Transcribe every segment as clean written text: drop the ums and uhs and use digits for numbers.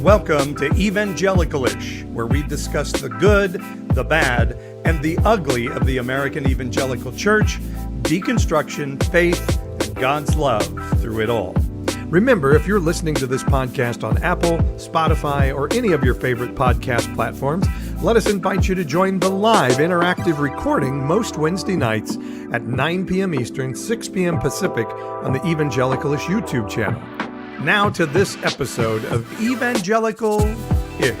Welcome to Evangelicalish, where we discuss the good, the bad, and the ugly of the American evangelical church, deconstruction, faith, and God's love through it all. Remember, if you're listening to this podcast on Apple, Spotify, or any of your favorite podcast platforms, let us invite you to join the live interactive recording most Wednesday nights at 9 p.m. Eastern, 6 p.m. Pacific on the Evangelicalish YouTube channel. Now to this episode of Evangelical-ish.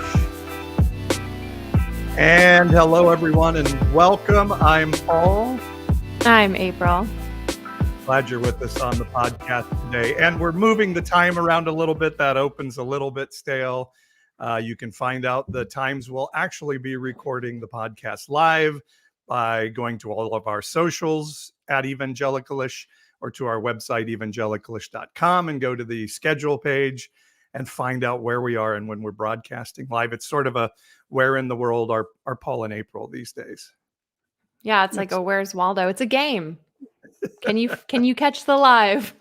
And hello, everyone, and welcome. I'm Paul. I'm April. Glad you're with us on the podcast today. And we're moving the time around a little bit. That opens a little bit stale. You can find out the times we'll actually be recording the podcast live by going to all of our socials at Evangelicalish, or to our website, evangelicalish.com, and go to the schedule page and find out where we are and when we're broadcasting live. It's sort of a where in the world are Paul and April these days. Yeah, it's like a Where's Waldo? It's a game. Can you catch the live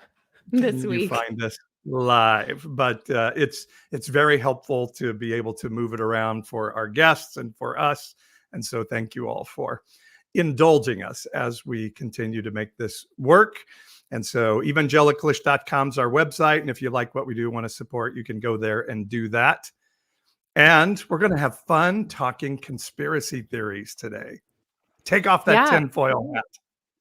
this week? You find us live, but it's very helpful to be able to move it around for our guests and for us. And so thank you all for indulging us as we continue to make this work. And so evangelicalish.com is our website. And if you like what we do, want to support, you can go there and do that. And we're going to have fun talking conspiracy theories today. Take off that tinfoil hat.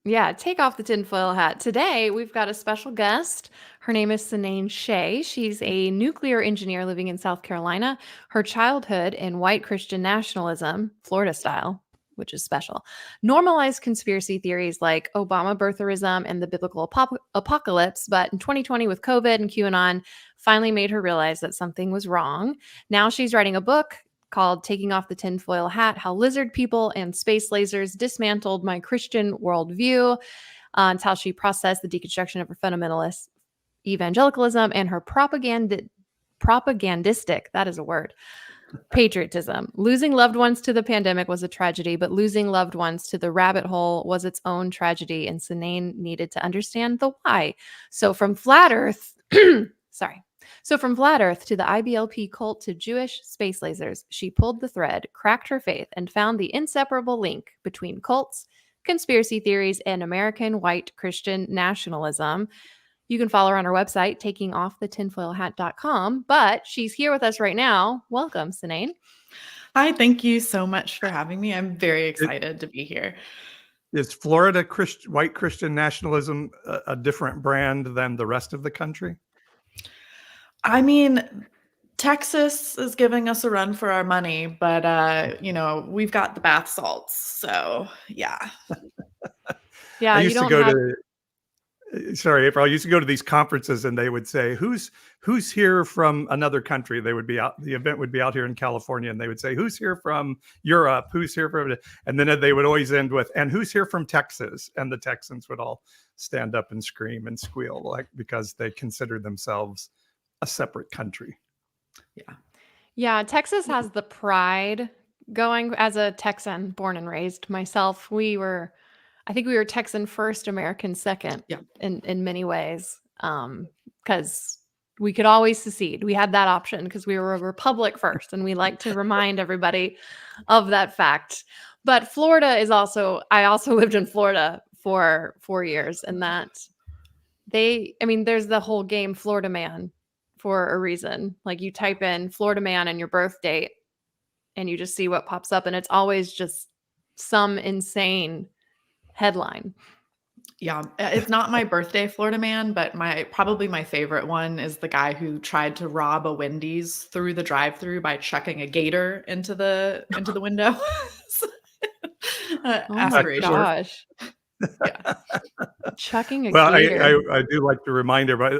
Yeah, take off the tinfoil hat. Today, we've got a special guest. Her name is Cynane Shay. She's a nuclear engineer living in South Carolina. Her childhood in white Christian nationalism, Florida style, which is special, normalized conspiracy theories like Obama Birtherism and the biblical apocalypse. But in 2020, with COVID and Qanon, finally made her realize that something was wrong. Now she's writing a book called Taking Off the Tinfoil Hat, How Lizard People and Space Lasers Dismantled My Christian Worldview. It's how she processed the deconstruction of her fundamentalist evangelicalism and her propagandistic, that is a word, patriotism. Losing loved ones to the pandemic was a tragedy, but losing loved ones to the rabbit hole was its own tragedy, and Cynane needed to understand the why. So from flat Earth, from flat Earth to the IBLP cult to Jewish space lasers, she pulled the thread, cracked her faith, and found the inseparable link between cults, conspiracy theories, and American White Christian Nationalism. You can follow her on her website, takingoffthetinfoilhat.com, but she's here with us right now. Welcome, Cynane. Hi, thank you so much for having me. I'm very excited to be here. Is Florida White Christian Nationalism a different brand than the rest of the country? I mean, Texas is giving us a run for our money, but, we've got the bath salts. So, yeah. Yeah, I used to go to... Sorry, April. I used to go to these conferences and they would say, who's here from another country? They would be out, the event would be out here in California, and they would say, who's here from Europe? Who's here from, and then they would always end with, and who's here from Texas? And the Texans would all stand up and scream and squeal, because they considered themselves a separate country. Yeah. Texas has the pride going. As a Texan, born and raised myself, I think we were Texan first, American second, in many ways, because we could always secede. We had that option because we were a republic first, and we like to remind everybody of that fact. But Florida is I also lived in Florida for 4 years, and there's the whole game Florida Man for a reason. Like, you type in Florida Man and your birth date, and you just see what pops up, and it's always just some insane headline. Yeah, it's not my birthday Florida Man, but probably my favorite one is the guy who tried to rob a Wendy's through the drive-through by chucking a gator into the window. Oh my gosh. Yeah. Chucking a gator. I do like to remind everybody,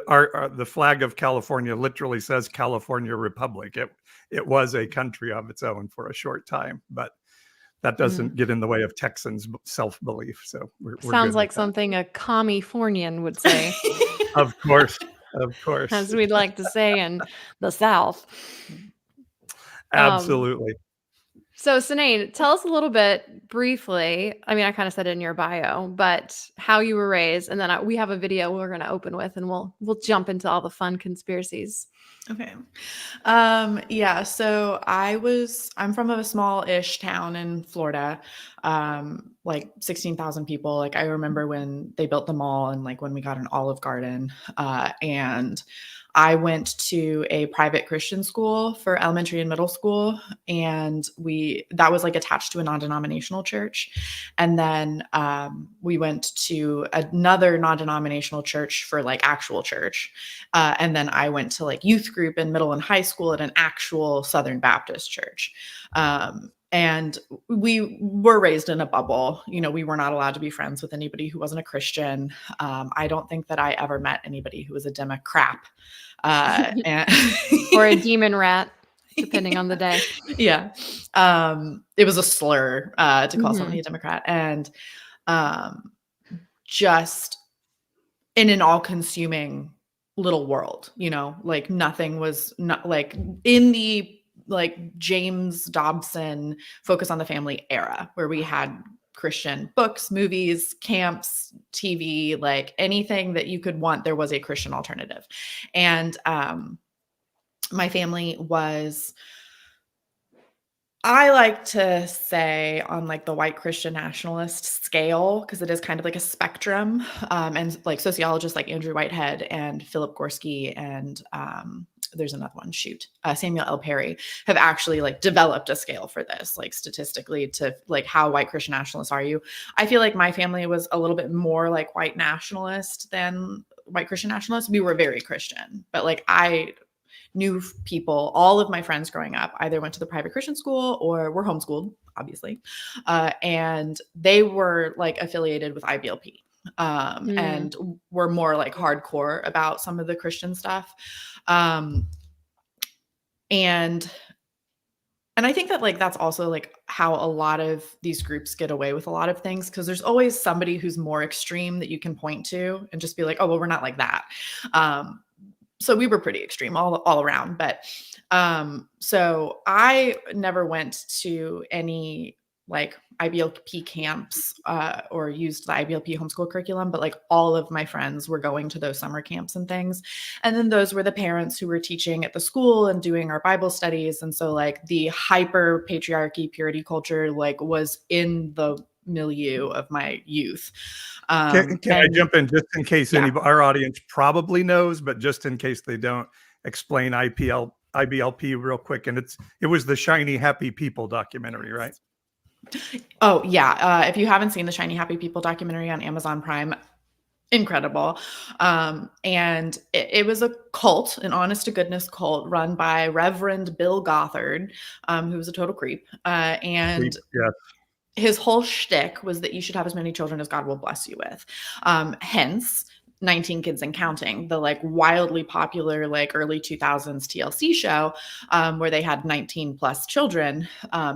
the flag of California literally says California Republic. It was a country of its own for a short time, but that doesn't get in the way of Texans' self-belief. So we're sounds like something a Californian would say. Of course, as we'd like to say in the South. Absolutely. So, Cynane, tell us a little bit briefly. I mean, I kind of said it in your bio, but how you were raised, and then we have a video we're going to open with, and we'll jump into all the fun conspiracies. Okay. Yeah, so I'm from a small-ish town in Florida, like 16,000 people. Like I remember when they built the mall and like when we got an Olive Garden, and I went to a private Christian school for elementary and middle school, and that was like attached to a non-denominational church. And then we went to another non-denominational church for like actual church. And then I went to like youth group in middle and high school at an actual Southern Baptist church. And we were raised in a bubble. You know, we were not allowed to be friends with anybody who wasn't a Christian. I don't think that I ever met anybody who was a Democrat. Or a demon rat, depending on the day. Yeah. It was a slur to call somebody a Democrat. And just in an all-consuming little world, you know, like nothing was not like in the like James Dobson Focus on the Family era where we had Christian books, movies, camps, TV, like anything that you could want, there was a Christian alternative. And my family was, I like to say, on like the white Christian nationalist scale, because it is kind of like a spectrum. And like sociologists like Andrew Whitehead and Philip Gorski and there's another one, Samuel L. Perry have actually like developed a scale for this, like statistically to like how white Christian nationalists are you. I feel like my family was a little bit more like white nationalist than white Christian nationalists. We were very Christian, but like I knew people, all of my friends growing up either went to the private Christian school or were homeschooled, obviously. And they were like affiliated with IBLP. And were more like hardcore about some of the Christian stuff. And I think that like that's also like how a lot of these groups get away with a lot of things, because there's always somebody who's more extreme that you can point to and just be like, oh, well, we're not like that. So we were pretty extreme all around. But so I never went to any like IBLP camps or used the IBLP homeschool curriculum, but like all of my friends were going to those summer camps and things. And then those were the parents who were teaching at the school and doing our Bible studies. And so like the hyper patriarchy purity culture like was in the milieu of my youth. Can I jump in just in case our audience probably knows, but just in case they don't, explain IBLP real quick? And it was the Shiny Happy People documentary, right? Oh yeah. If you haven't seen the Shiny Happy People documentary on Amazon Prime, incredible. And it was a cult, an honest to goodness cult run by Reverend Bill Gothard, who was a total creep. And his whole shtick was that you should have as many children as God will bless you with. Hence 19 Kids and Counting, the like wildly popular like early 2000s TLC show where they had 19 plus children.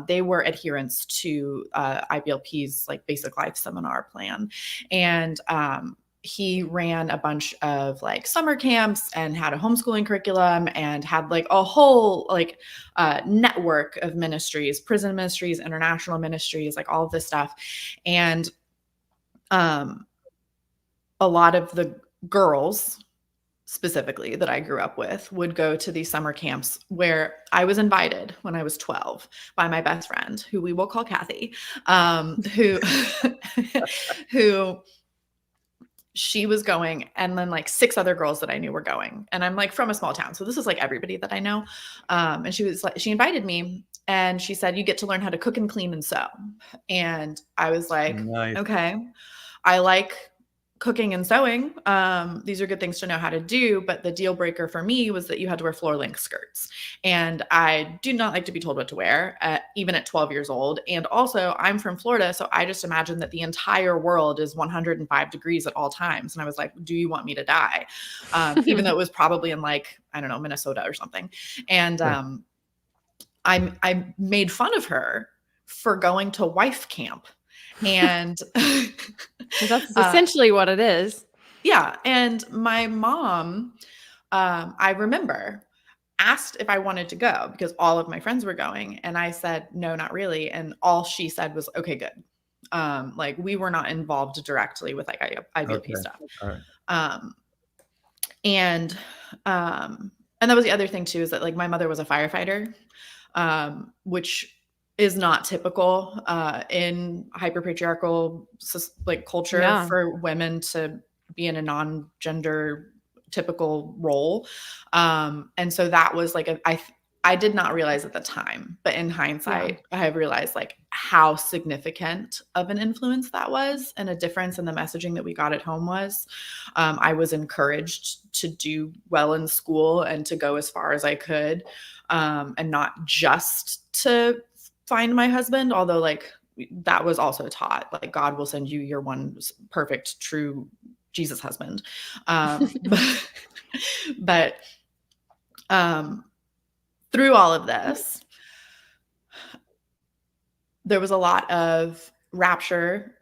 They were adherents to IBLP's like basic life seminar plan. And he ran a bunch of like summer camps and had a homeschooling curriculum and had like a whole like network of ministries, prison ministries, international ministries, like all of this stuff. And a lot of the girls specifically that I grew up with would go to these summer camps where I was invited when I was 12 by my best friend, who we will call Kathy, who she was going, and then like 6 other girls that I knew were going. And I'm like from a small town, so this is like everybody that I know. And she invited me and she said, you get to learn how to cook and clean and sew. And I was like, nice. Okay, I like cooking and sewing. These are good things to know how to do. But the deal breaker for me was that you had to wear floor length skirts. And I do not like to be told what to wear, even at 12 years old. And also I'm from Florida. So I just imagine that the entire world is 105 degrees at all times. And I was like, do you want me to die? Even though it was probably in like, I don't know, Minnesota or something. And I made fun of her for going to wife camp. And that's essentially what it is. Yeah. And my mom, I remember asked if I wanted to go because all of my friends were going. And I said, no, not really. And all she said was, okay, good. Like we were not involved directly with like IBLP stuff. All right. And that was the other thing too, is that like my mother was a firefighter, which is not typical in hyper-patriarchal like culture for women to be in a non-gender typical role. And so that was like I did not realize at the time, but in hindsight, I have realized like how significant of an influence that was, and a difference in the messaging that we got at home was. I was encouraged to do well in school and to go as far as I could, and not just to find my husband, although like that was also taught, like God will send you your one perfect, true Jesus husband. But through all of this, there was a lot of rapture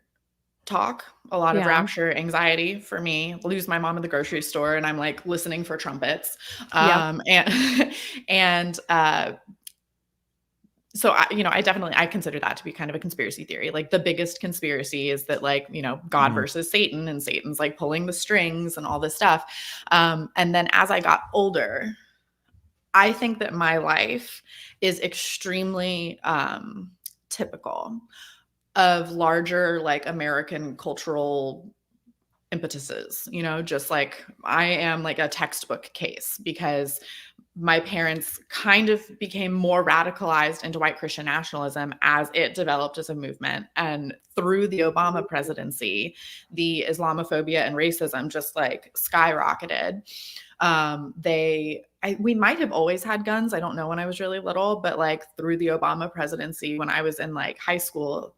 talk, a lot of rapture anxiety for me. Lose my mom at the grocery store, and I'm like listening for trumpets. So I consider that to be kind of a conspiracy theory. Like the biggest conspiracy is that like, God versus Satan, and Satan's like pulling the strings and all this stuff. And then as I got older, I think that my life is extremely typical of larger like American cultural impetuses, just like I am like a textbook case, because my parents kind of became more radicalized into white Christian nationalism as it developed as a movement. And through the Obama presidency, the Islamophobia and racism just like skyrocketed. We might have always had guns. I don't know when I was really little, but like through the Obama presidency, when I was in like high school,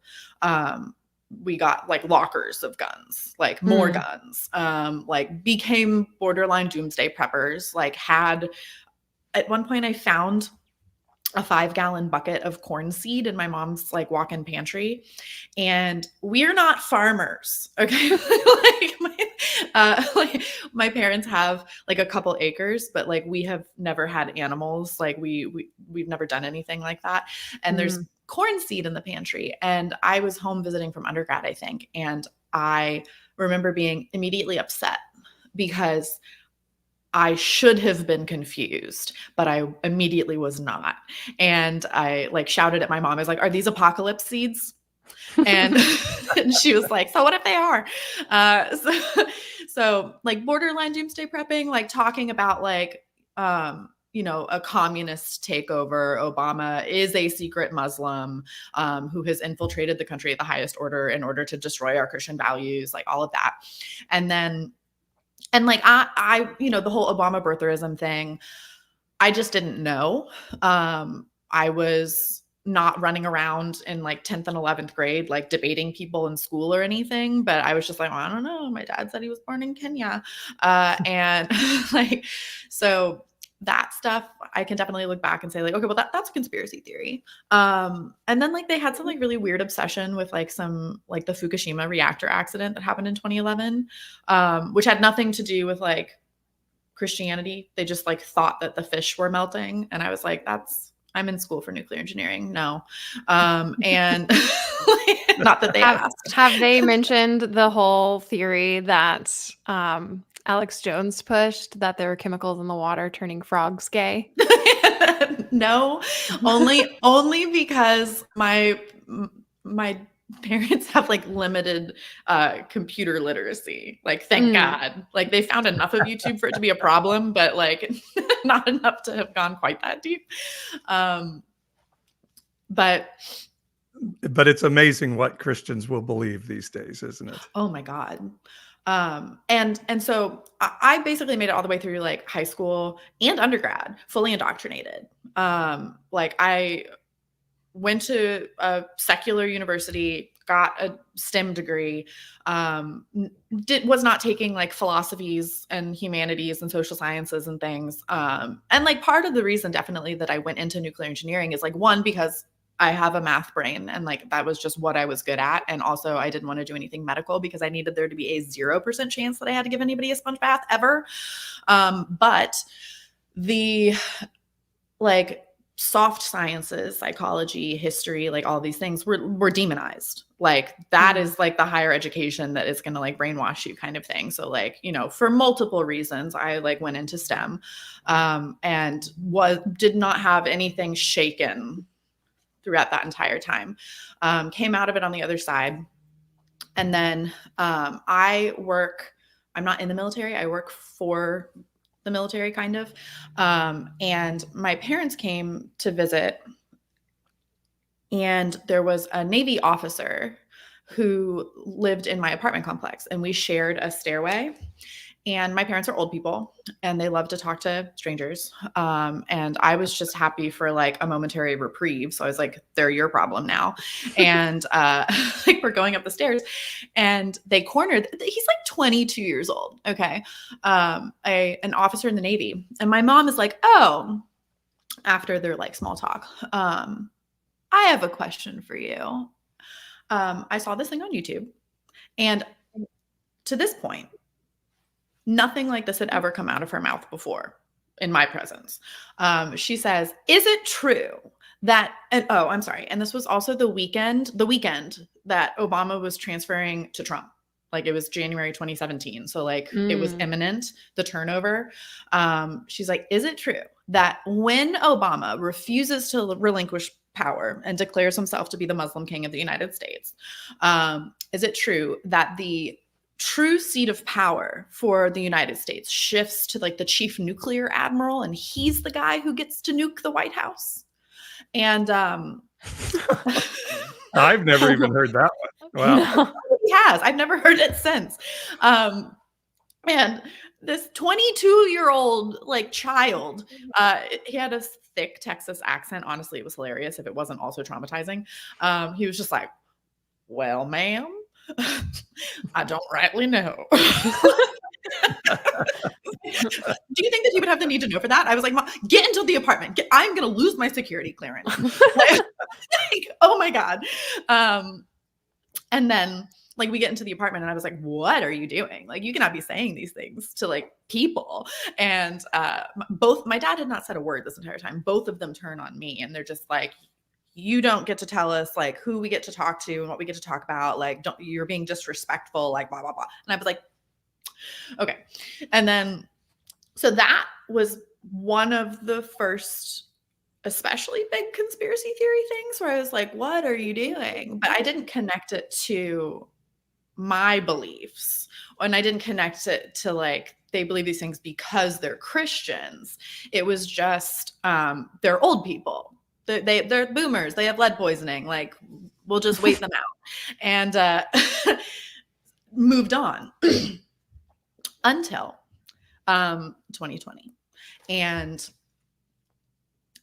we got like lockers of guns, like more guns, like became borderline doomsday preppers, like at one point I found a 5-gallon bucket of corn seed in my mom's like walk-in pantry, and we're not farmers. Okay. Like my parents have like a couple acres, but like we have never had animals. Like we've never done anything like that. And there's corn seed in the pantry. And I was home visiting from undergrad, I think. And I remember being immediately upset because I should have been confused, but I immediately was not. And I like shouted at my mom. I was like, are these apocalypse seeds? And, and she was like, so what if they are? So like borderline doomsday prepping, like talking about like, a communist takeover. Obama is a secret Muslim who has infiltrated the country at the highest order in order to destroy our Christian values, like all of that. And like, I the whole Obama birtherism thing, I just didn't know. I was not running around in like 10th and 11th grade, like debating people in school or anything, but I was just like, well, I don't know. My dad said he was born in Kenya. And like, so that stuff, I can definitely look back and say like, okay, well that's a conspiracy theory. And then like they had some like really weird obsession with like some like the Fukushima reactor accident that happened in 2011, which had nothing to do with like Christianity. They just like thought that the fish were melting. And I was like, I'm in school for nuclear engineering. No. And not that they asked. Have they mentioned the whole theory that Alex Jones pushed, that there were chemicals in the water turning frogs gay? No, only because my parents have like limited computer literacy. Like, thank God. Like they found enough of YouTube for it to be a problem, but like not enough to have gone quite that deep. But it's amazing what Christians will believe these days, isn't it? Oh my God. And so I basically made it all the way through like high school and undergrad, fully indoctrinated. Like I went to a secular university, got a STEM degree, was not taking like philosophies and humanities and social sciences and things. And like part of the reason definitely that I went into nuclear engineering is like, one, because I have a math brain and like that was just what I was good at. And also I didn't want to do anything medical because I needed there to be a 0% chance that I had to give anybody a sponge bath ever. But the like soft sciences, psychology, history, like all these things were demonized. Like that is like the higher education that is going to like brainwash you kind of thing. So like, you know, for multiple reasons, I like went into STEM, and did not have anything shaken throughout that entire time. Came out of it on the other side. And then I'm not in the military. I work for the military kind of. And my parents came to visit, and there was a Navy officer who lived in my apartment complex, and we shared a stairway. And my parents are old people and they love to talk to strangers. And I was just happy for like a momentary reprieve. So I was like, they're your problem now. And like we're going up the stairs, and they cornered, he's like 22 years old. Okay. An officer in the Navy. And my mom is like, oh, after their like small talk, I have a question for you. I saw this thing on YouTube, and to this point, nothing like this had ever come out of her mouth before in my presence. She says, is it true that, I'm sorry. And this was also the weekend that Obama was transferring to Trump. Like it was January 2017. So like it was imminent, the turnover. She's like, is it true that when Obama refuses to relinquish power and declares himself to be the Muslim king of the United States, is it true that the true seat of power for the United States shifts to like the chief nuclear admiral, and he's the guy who gets to nuke the White House? And I've never even heard that one. Wow. No. He has. I've never heard it since. And this 22-year-old like child, he had a thick Texas accent. Honestly, it was hilarious if it wasn't also traumatizing. He was just like, well, ma'am, I don't rightly know. Do you think that he would have the need to know for that? I was like, Mom, get into the apartment. I'm going to lose my security clearance. Like, oh my God. And then like we get into the apartment, and I was like, what are you doing? Like, you cannot be saying these things to like people. And my dad had not said a word this entire time. Both of them turn on me, and they're just like, you don't get to tell us like who we get to talk to and what we get to talk about. Like, you're being disrespectful, like blah, blah, blah. And I was like, okay. And then, so that was one of the first, especially big conspiracy theory things where I was like, what are you doing? But I didn't connect it to my beliefs, and I didn't connect it to like, they believe these things because they're Christians. It was just, they're old people. They're boomers. They have lead poisoning. Like, we'll just wait them out. And moved on until 2020 and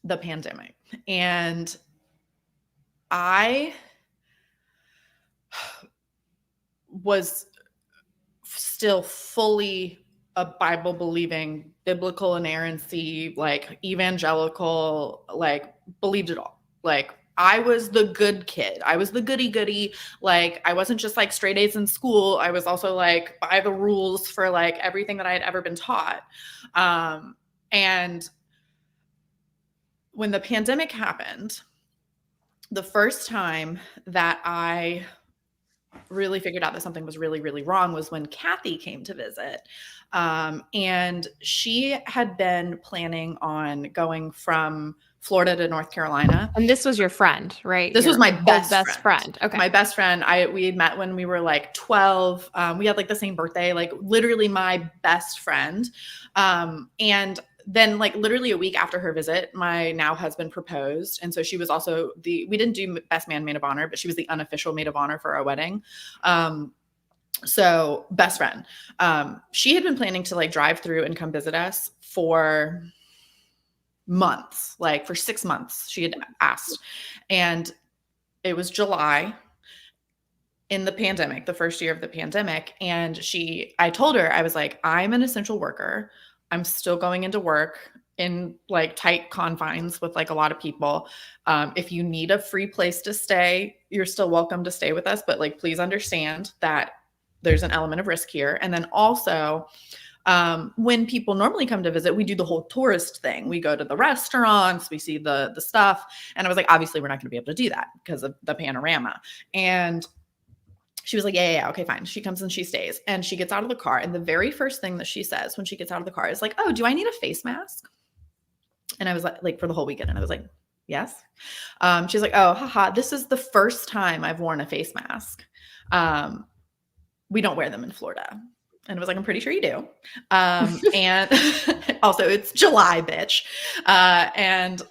the pandemic. And I was still fully a Bible believing, biblical inerrancy, like evangelical, like believed it all. Like I was the good kid. I was the goody goody. Like I wasn't just like straight A's in school. I was also like by the rules for like everything that I had ever been taught. And when the pandemic happened, the first time that I really figured out that something was really, really wrong was when Kathy came to visit. And she had been planning on going from Florida to North Carolina. And this was your friend, right? This was my best friend. Okay. My best friend. We had met when we were like 12. We had like the same birthday, like literally my best friend. And then like literally a week after her visit, my now husband proposed. And so she was also we didn't do best man, maid of honor, but she was the unofficial maid of honor for our wedding. So best friend. She had been planning to like drive through and come visit us for months, like for 6 months she had asked. And it was July in the pandemic, the first year of the pandemic. And I told her, I was like, I'm an essential worker. I'm still going into work in like tight confines with like a lot of people. If you need a free place to stay, you're still welcome to stay with us. But like, please understand that there's an element of risk here. And then also, When people normally come to visit, we do the whole tourist thing. We go to the restaurants, we see the stuff. And I was like, obviously we're not going to be able to do that because of the panorama. And she was like, yeah, okay, fine. She comes and she stays, and she gets out of the car. And the very first thing that she says when she gets out of the car is like, oh, do I need a face mask? And I was like for the whole weekend. And I was like, yes. She's like, oh, haha, this is the first time I've worn a face mask. We don't wear them in Florida. And I was like, I'm pretty sure you do. And also it's July, bitch. And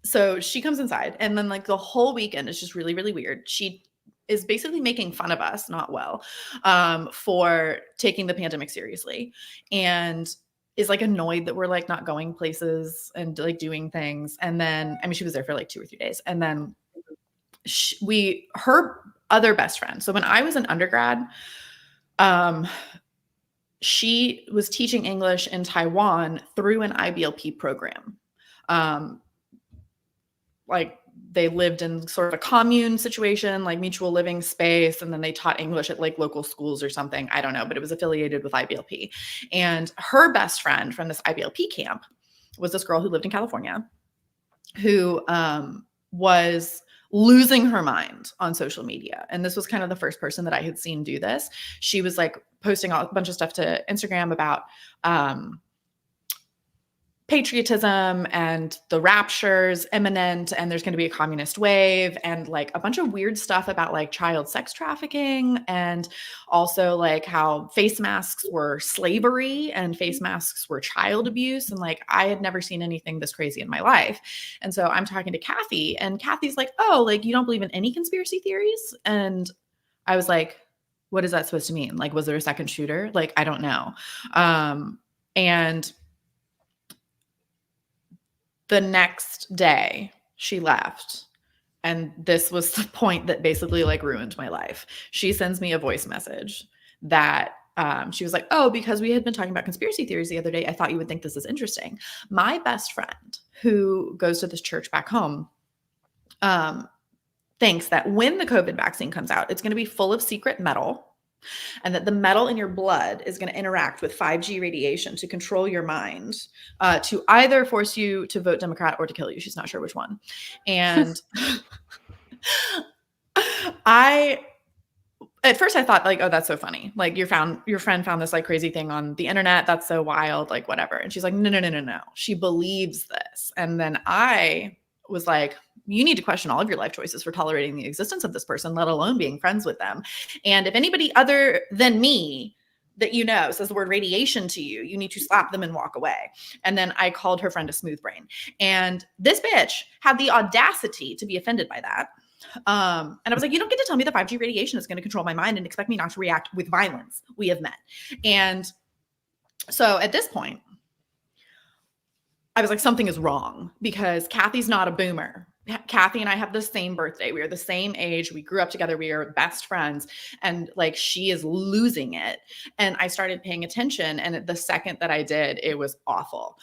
so she comes inside, and then like the whole weekend is just really, really weird. She is basically making fun of us, not well, for taking the pandemic seriously, and is like annoyed that we're like not going places and like doing things. And then, I mean, she was there for like 2 or 3 days. And then her other best friend. So when I was an undergrad, she was teaching English in Taiwan through an IBLP program. Like they lived in sort of a commune situation, like mutual living space. And then they taught English at like local schools or something. I don't know, but it was affiliated with IBLP. And her best friend from this IBLP camp was this girl who lived in California, who was losing her mind on social media. And this was kind of the first person that I had seen do this. She was like posting a bunch of stuff to Instagram about patriotism and the rapture's imminent, and there's going to be a communist wave, and like a bunch of weird stuff about like child sex trafficking, and also like how face masks were slavery and face masks were child abuse. And like, I had never seen anything this crazy in my life. And so I'm talking to Kathy, and Kathy's like, oh, like you don't believe in any conspiracy theories? And I was like, what is that supposed to mean? Like, was there a second shooter? Like, I don't know. And the next day she left. And this was the point that basically like ruined my life. She sends me a voice message that she was like, oh, because we had been talking about conspiracy theories the other day, I thought you would think this is interesting. My best friend who goes to this church back home thinks that when the COVID vaccine comes out, it's going to be full of secret metal, and that the metal in your blood is going to interact with 5G radiation to control your mind, to either force you to vote Democrat or to kill you. She's not sure which one. And at first I thought like, oh, that's so funny. Like your friend found this like crazy thing on the internet. That's so wild, like whatever. And she's like, no. She believes this. And then I was like, you need to question all of your life choices for tolerating the existence of this person, let alone being friends with them. And if anybody other than me that you know says the word radiation to you, you need to slap them and walk away. And then I called her friend a smooth brain. And this bitch had the audacity to be offended by that. And I was like, you don't get to tell me that 5G radiation is going to control my mind and expect me not to react with violence. We have met. And so at this point, I was like, something is wrong, because Kathy's not a boomer. Kathy and I have the same birthday. We are the same age. We grew up together. We are best friends. And like, she is losing it. And I started paying attention. And the second that I did, it was awful.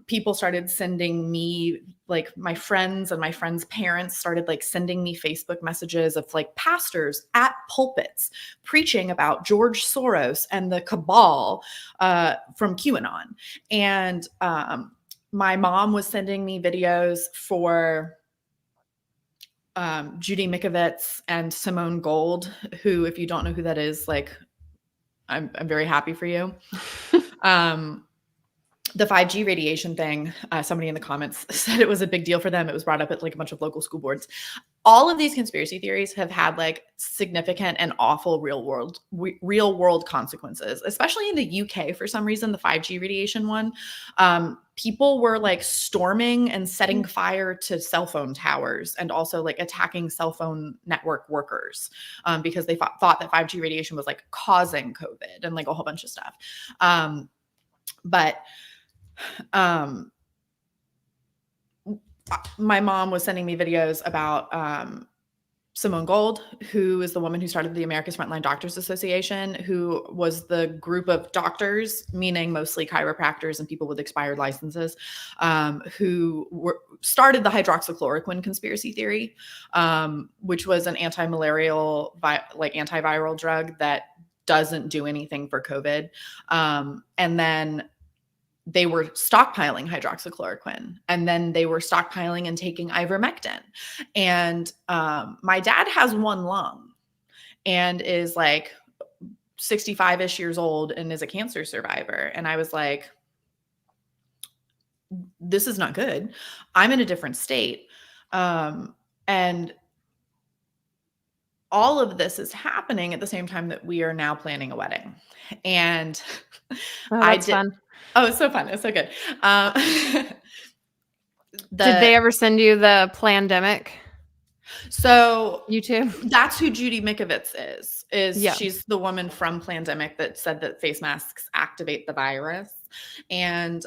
People started sending me, like my friends and my friends' parents started like sending me Facebook messages of like pastors at pulpits preaching about George Soros and the cabal from QAnon. And my mom was sending me videos for Judy Mikovits and Simone Gold, who, if you don't know who that is, like, I'm very happy for you. The 5G radiation thing, somebody in the comments said it was a big deal for them. It was brought up at like a bunch of local school boards. All of these conspiracy theories have had like significant and awful real world consequences, especially in the UK. For some reason, the 5G radiation one, people were like storming and setting fire to cell phone towers, and also like attacking cell phone network workers because they thought that 5G radiation was like causing COVID and like a whole bunch of stuff. But my mom was sending me videos about Simone Gold, who is the woman who started the America's Frontline Doctors Association, who was the group of doctors, meaning mostly chiropractors and people with expired licenses, who started the hydroxychloroquine conspiracy theory, which was an anti-malarial, like antiviral drug that doesn't do anything for COVID. And then they were stockpiling hydroxychloroquine, and then they were stockpiling and taking ivermectin. And my dad has one lung and is like 65-ish years old and is a cancer survivor. And I was like, this is not good. I'm in a different state. And all of this is happening at the same time that we are now planning a wedding. And That's fun. Oh, it's so fun. It's so good. Did they ever send you the Plandemic? So YouTube? That's who Judy Mikovits is. Yeah. She's the woman from Plandemic that said that face masks activate the virus. And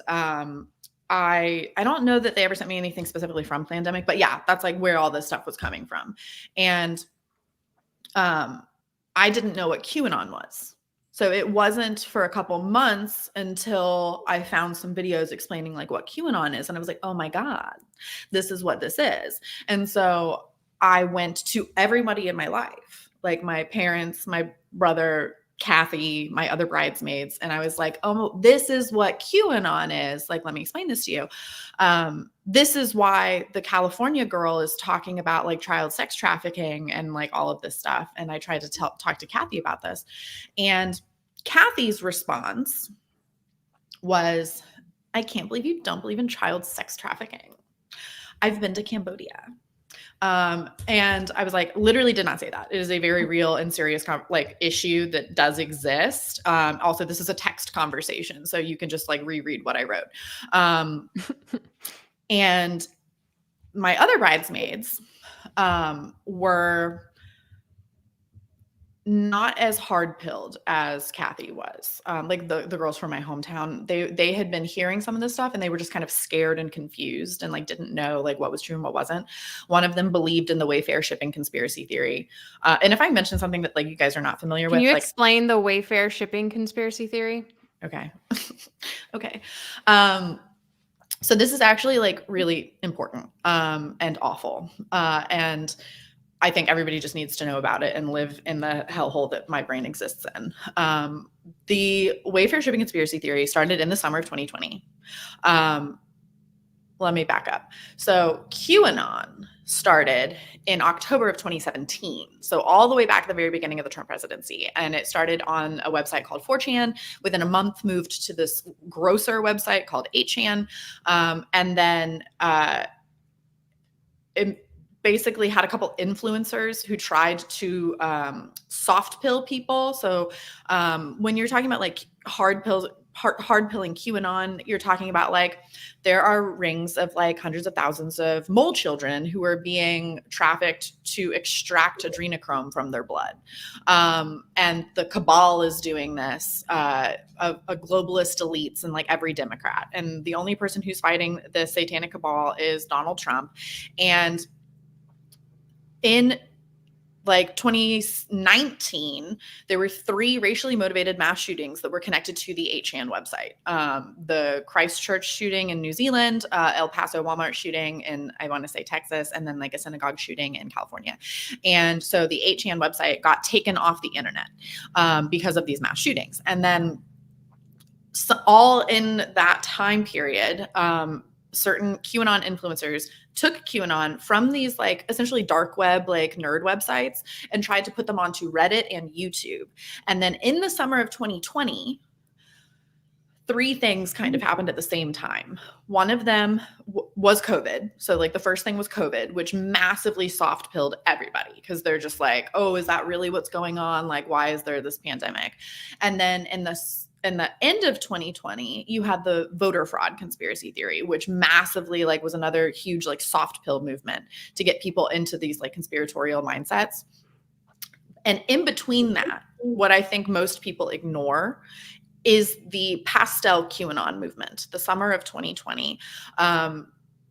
I don't know that they ever sent me anything specifically from Plandemic, but yeah, that's like where all this stuff was coming from. And I didn't know what QAnon was. So it wasn't for a couple months until I found some videos explaining like what QAnon is. And I was like, oh my God, this is what this is. And so I went to everybody in my life, like my parents, my brother, Kathy, my other bridesmaids. And I was like, oh, this is what QAnon is. Like, let me explain this to you. This is why the California girl is talking about like child sex trafficking and like all of this stuff. And I tried to talk to Kathy about this. And Kathy's response was, I can't believe you don't believe in child sex trafficking. I've been to Cambodia. And I was like, literally did not say that. It is a very real and serious issue that does exist. Also, this is a text conversation, so you can just like reread what I wrote. And my other bridesmaids were not as hard-pilled as Kathy was. Like the girls from my hometown, they had been hearing some of this stuff and they were just kind of scared and confused and like didn't know like what was true and what wasn't. One of them believed in the Wayfair shipping conspiracy theory. And if I mention something that like you guys are not familiar with, can you like, explain the Wayfair shipping conspiracy theory? Okay. Okay. So this is actually like really important and awful. And I think everybody just needs to know about it and live in the hellhole that my brain exists in. The Wayfair shipping conspiracy theory started in the summer of 2020. Let me back up. So QAnon started in October of 2017. So all the way back at the very beginning of the Trump presidency. And it started on a website called 4chan. Within a month, moved to this grosser website called 8chan. And then it basically had a couple influencers who tried to soft pill people. So when you're talking about like hard pilling QAnon, you're talking about like there are rings of like hundreds of thousands of mole children who are being trafficked to extract adrenochrome from their blood. And the cabal is doing this, a globalist elites and like every Democrat. And the only person who's fighting the satanic cabal is Donald Trump. And in like 2019, there were 3 racially motivated mass shootings that were connected to the 8chan website. The Christchurch shooting in New Zealand, El Paso Walmart shooting in, I want to say Texas, and then like a synagogue shooting in California. And so the 8chan website got taken off the internet because of these mass shootings. And then all in that time period, certain QAnon influencers took QAnon from these like essentially dark web, like nerd websites and tried to put them onto Reddit and YouTube. And then in the summer of 2020, 3 things kind of happened at the same time. One of them was COVID. So like the first thing was COVID, which massively soft pilled everybody because they're just like, oh, is that really what's going on? Like, why is there this pandemic? And then in the end of 2020, you had the voter fraud conspiracy theory, which massively like was another huge like soft pill movement to get people into these like conspiratorial mindsets. And in between that, what I think most people ignore is the pastel QAnon movement. The summer of 2020,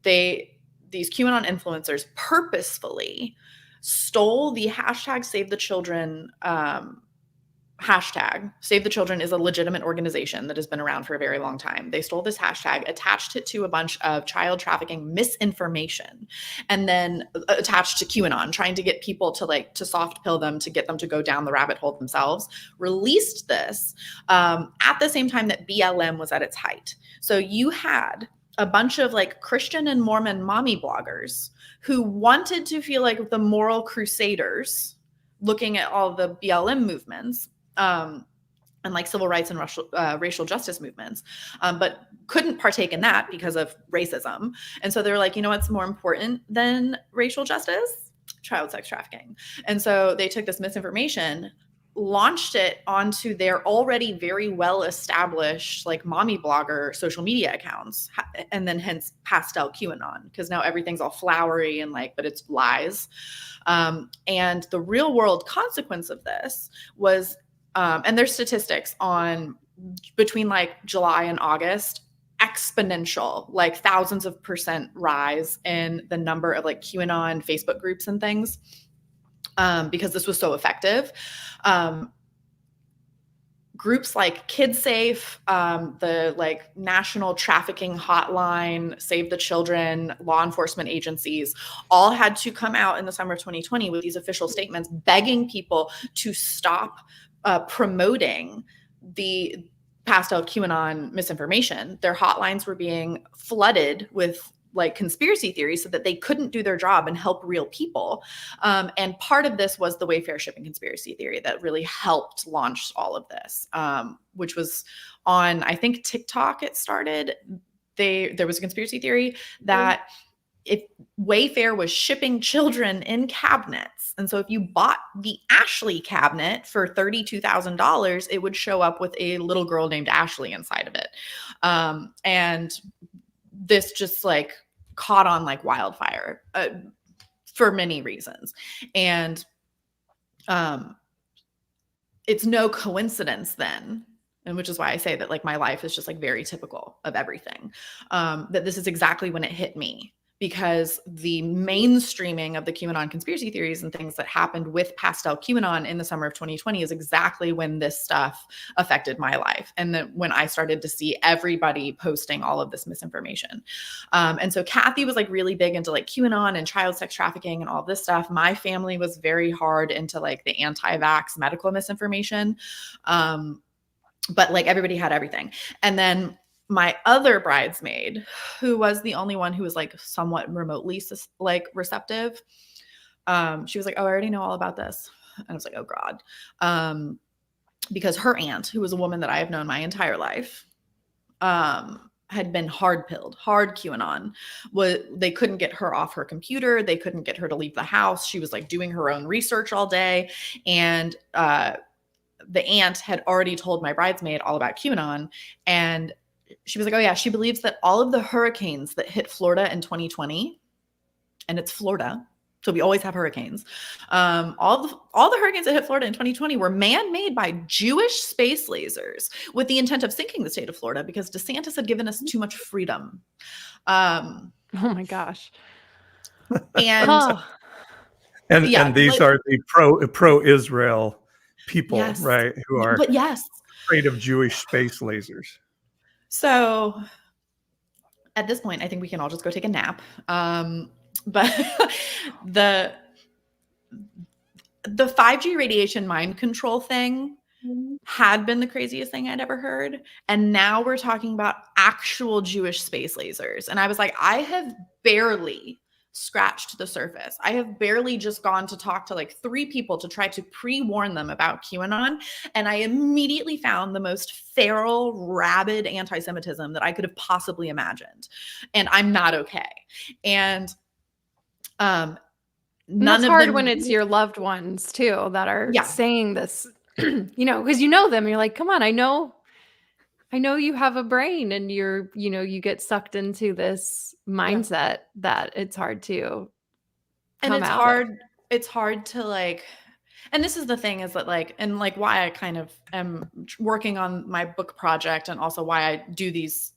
these QAnon influencers purposefully stole the hashtag Save the Children hashtag. Save the Children is a legitimate organization that has been around for a very long time. They stole this hashtag, attached it to a bunch of child trafficking misinformation, and then attached to QAnon, trying to get people to soft pill them, to get them to go down the rabbit hole themselves. Released this at the same time that BLM was at its height. So you had a bunch of like Christian and Mormon mommy bloggers who wanted to feel like the moral crusaders, looking at all the BLM movements, and like civil rights and racial justice movements, but couldn't partake in that because of racism. And so they were like, you know what's more important than racial justice? Child sex trafficking. And so they took this misinformation, launched it onto their already very well established like mommy blogger social media accounts, and then hence pastel QAnon, because now everything's all flowery and like, but it's lies. And the real world consequence of this was, and there's statistics on between like July and August, exponential, like thousands of % rise in the number of like QAnon Facebook groups and things, because this was so effective. Groups like KidSafe, the like National Trafficking Hotline, Save the Children, law enforcement agencies, all had to come out in the summer of 2020 with these official statements begging people to stop promoting the pastel QAnon misinformation. Their hotlines were being flooded with like conspiracy theories so that they couldn't do their job and help real people. And part of this was the Wayfair shipping conspiracy theory that really helped launch all of this, which was on, I think, TikTok it started. There was a conspiracy theory that if Wayfair was shipping children in cabinets, and so if you bought the Ashley cabinet for $32,000, it would show up with a little girl named Ashley inside of it. And this just like caught on like wildfire for many reasons. And it's no coincidence then, and which is why I say that like my life is just like very typical of everything, that this is exactly when it hit me, because the mainstreaming of the QAnon conspiracy theories and things that happened with pastel QAnon in the summer of 2020 is exactly when this stuff affected my life. And then when I started to see everybody posting all of this misinformation. And so Kathy was like really big into like QAnon and child sex trafficking and all this stuff. My family was very hard into like the anti-vax medical misinformation. But like everybody had everything. And then my other bridesmaid, who was the only one who was like somewhat remotely like receptive, she was like, oh, I already know all about this. And I was like, oh God. Because her aunt, who was a woman that I have known my entire life, had been hard QAnon. They couldn't get her off her computer. They couldn't get her to leave the house. She was like doing her own research all day. And the aunt had already told my bridesmaid all about QAnon. And she was like, oh yeah, she believes that all of the hurricanes that hit Florida in 2020, and it's Florida, so we always have hurricanes. All the hurricanes that hit Florida in 2020 were man-made by Jewish space lasers with the intent of sinking the state of Florida because DeSantis had given us too much freedom. Oh my gosh. And and these are the pro-Israel people, yes, right? Who are yes, afraid of Jewish space lasers. So at this point, I think we can all just go take a nap. But the 5G radiation mind control thing had been the craziest thing I'd ever heard. And now we're talking about actual Jewish space lasers. And I was like, I have barely scratched the surface. I have barely just gone to talk to like 3 people to try to pre-warn them about QAnon. And I immediately found the most feral, rabid anti-Semitism that I could have possibly imagined. And I'm not okay. And none that's of hard them, when it's your loved ones too that are Yeah. saying this, you know, because you know them. You're like, come on, I know you have a brain, and you're, you know, you get sucked into this mindset that it's hard to and come it's out hard. of. It's hard to like, and this is the thing is that like, and like why I kind of am working on my book project, and also why I do these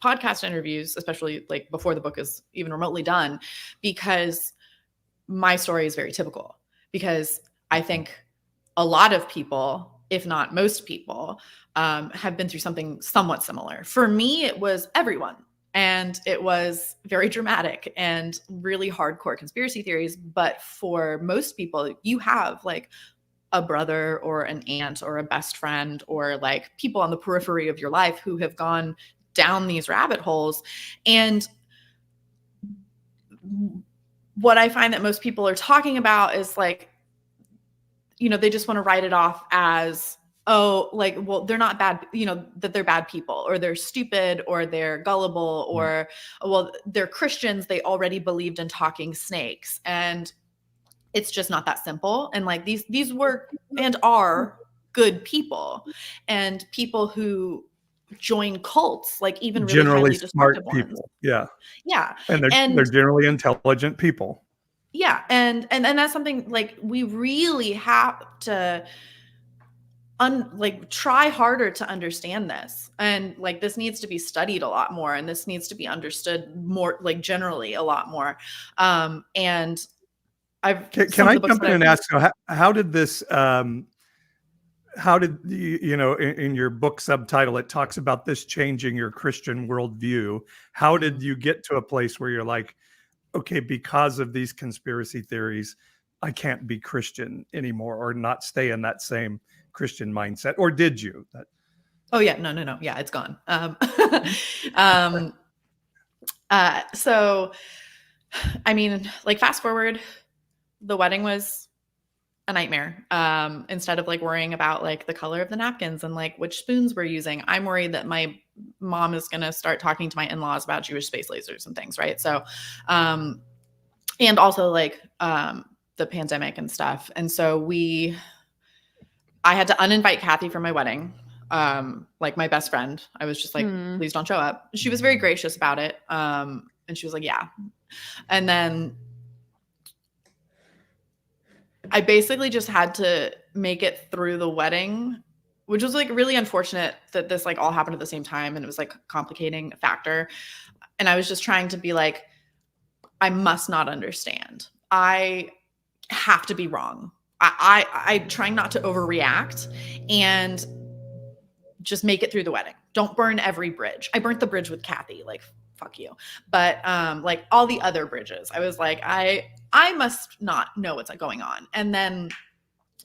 podcast interviews, especially like before the book is even remotely done, because my story is very typical. Because I think a lot of people if not most people, have been through something somewhat similar. For me, it was everyone. And it was very dramatic and really hardcore conspiracy theories. But for most people, you have like a brother or an aunt or a best friend or like people on the periphery of your life who have gone down these rabbit holes. And what I find that most people are talking about is like, you know, they just want to write it off as, oh, like, well, they're not bad, you know, that they're bad people or they're stupid or they're gullible or, well, they're Christians. They already believed in talking snakes. And it's just not that simple. And like these were and are good people, and people who join cults, like even really Generally highly smart destructive people. ones. Yeah. Yeah. And they're generally intelligent people. Yeah. And that's something like we really have to try harder to understand this. And like this needs to be studied a lot more, and this needs to be understood more, like generally a lot more. And I've Can I jump in and ask, how did this how did you know, in your book subtitle it talks about this changing your Christian worldview? How did you get to a place where you're like, okay, because of these conspiracy theories, I can't be Christian anymore, or not stay in that same Christian mindset? Or did you? Oh yeah, no. Yeah, it's gone. So, I mean, like fast forward, the wedding was a nightmare. Instead of like worrying about like the color of the napkins and like which spoons we're using, I'm worried that my mom is going to start talking to my in-laws about Jewish space lasers and things. Right. So, and also like, the pandemic and stuff. And so I had to uninvite Kathy for my wedding. Like my best friend, I was just like, please don't show up. She was very gracious about it. And she was like, yeah. And then I basically just had to make it through the wedding, which was like really unfortunate that this like all happened at the same time. And it was like a complicating factor. And I was just trying to be like, I must not understand. I have to be wrong. I trying not to overreact and just make it through the wedding. Don't burn every bridge. I burnt the bridge with Kathy, like, fuck you. But like all the other bridges, I was like, I must not know what's going on. And then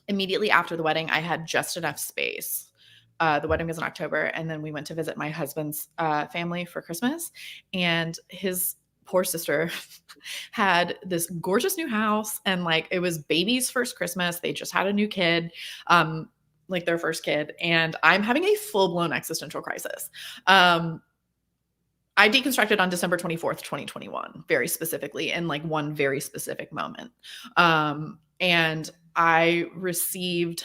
immediately after the wedding, I had just enough space. The wedding was in October. And then we went to visit my husband's family for Christmas. And his poor sister had this gorgeous new house. And like, it was baby's first Christmas. They just had a new kid, like their first kid. And I'm having a full-blown existential crisis. I deconstructed on December 24th, 2021, very specifically, in like one very specific moment. And I received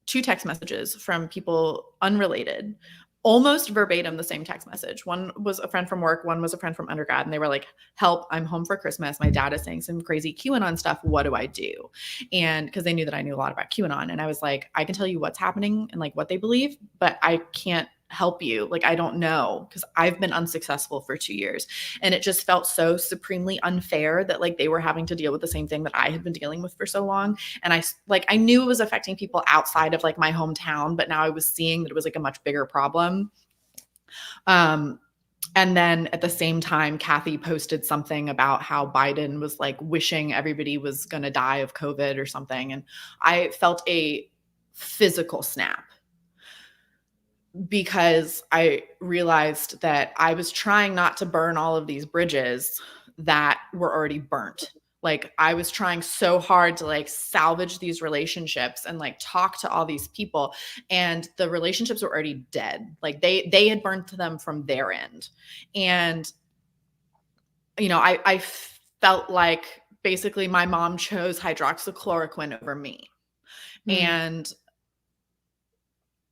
2 text messages from people unrelated, almost verbatim the same text message. One was a friend from work, one was a friend from undergrad, and they were like, help, I'm home for Christmas. My dad is saying some crazy QAnon stuff. What do I do? And because they knew that I knew a lot about QAnon. And I was like, I can tell you what's happening and like what they believe, but I can't help you. Like, I don't know, because I've been unsuccessful for 2 years. And it just felt so supremely unfair that like they were having to deal with the same thing that I had been dealing with for so long. And I knew it was affecting people outside of like my hometown, but now I was seeing that it was like a much bigger problem. And then at the same time, Kathy posted something about how Biden was like wishing everybody was going to die of COVID or something. And I felt a physical snap, because I realized that I was trying not to burn all of these bridges that were already burnt. Like, I was trying so hard to like salvage these relationships and like talk to all these people, and the relationships were already dead. Like they had burned them from their end. And, you know, I felt like basically my mom chose hydroxychloroquine over me. And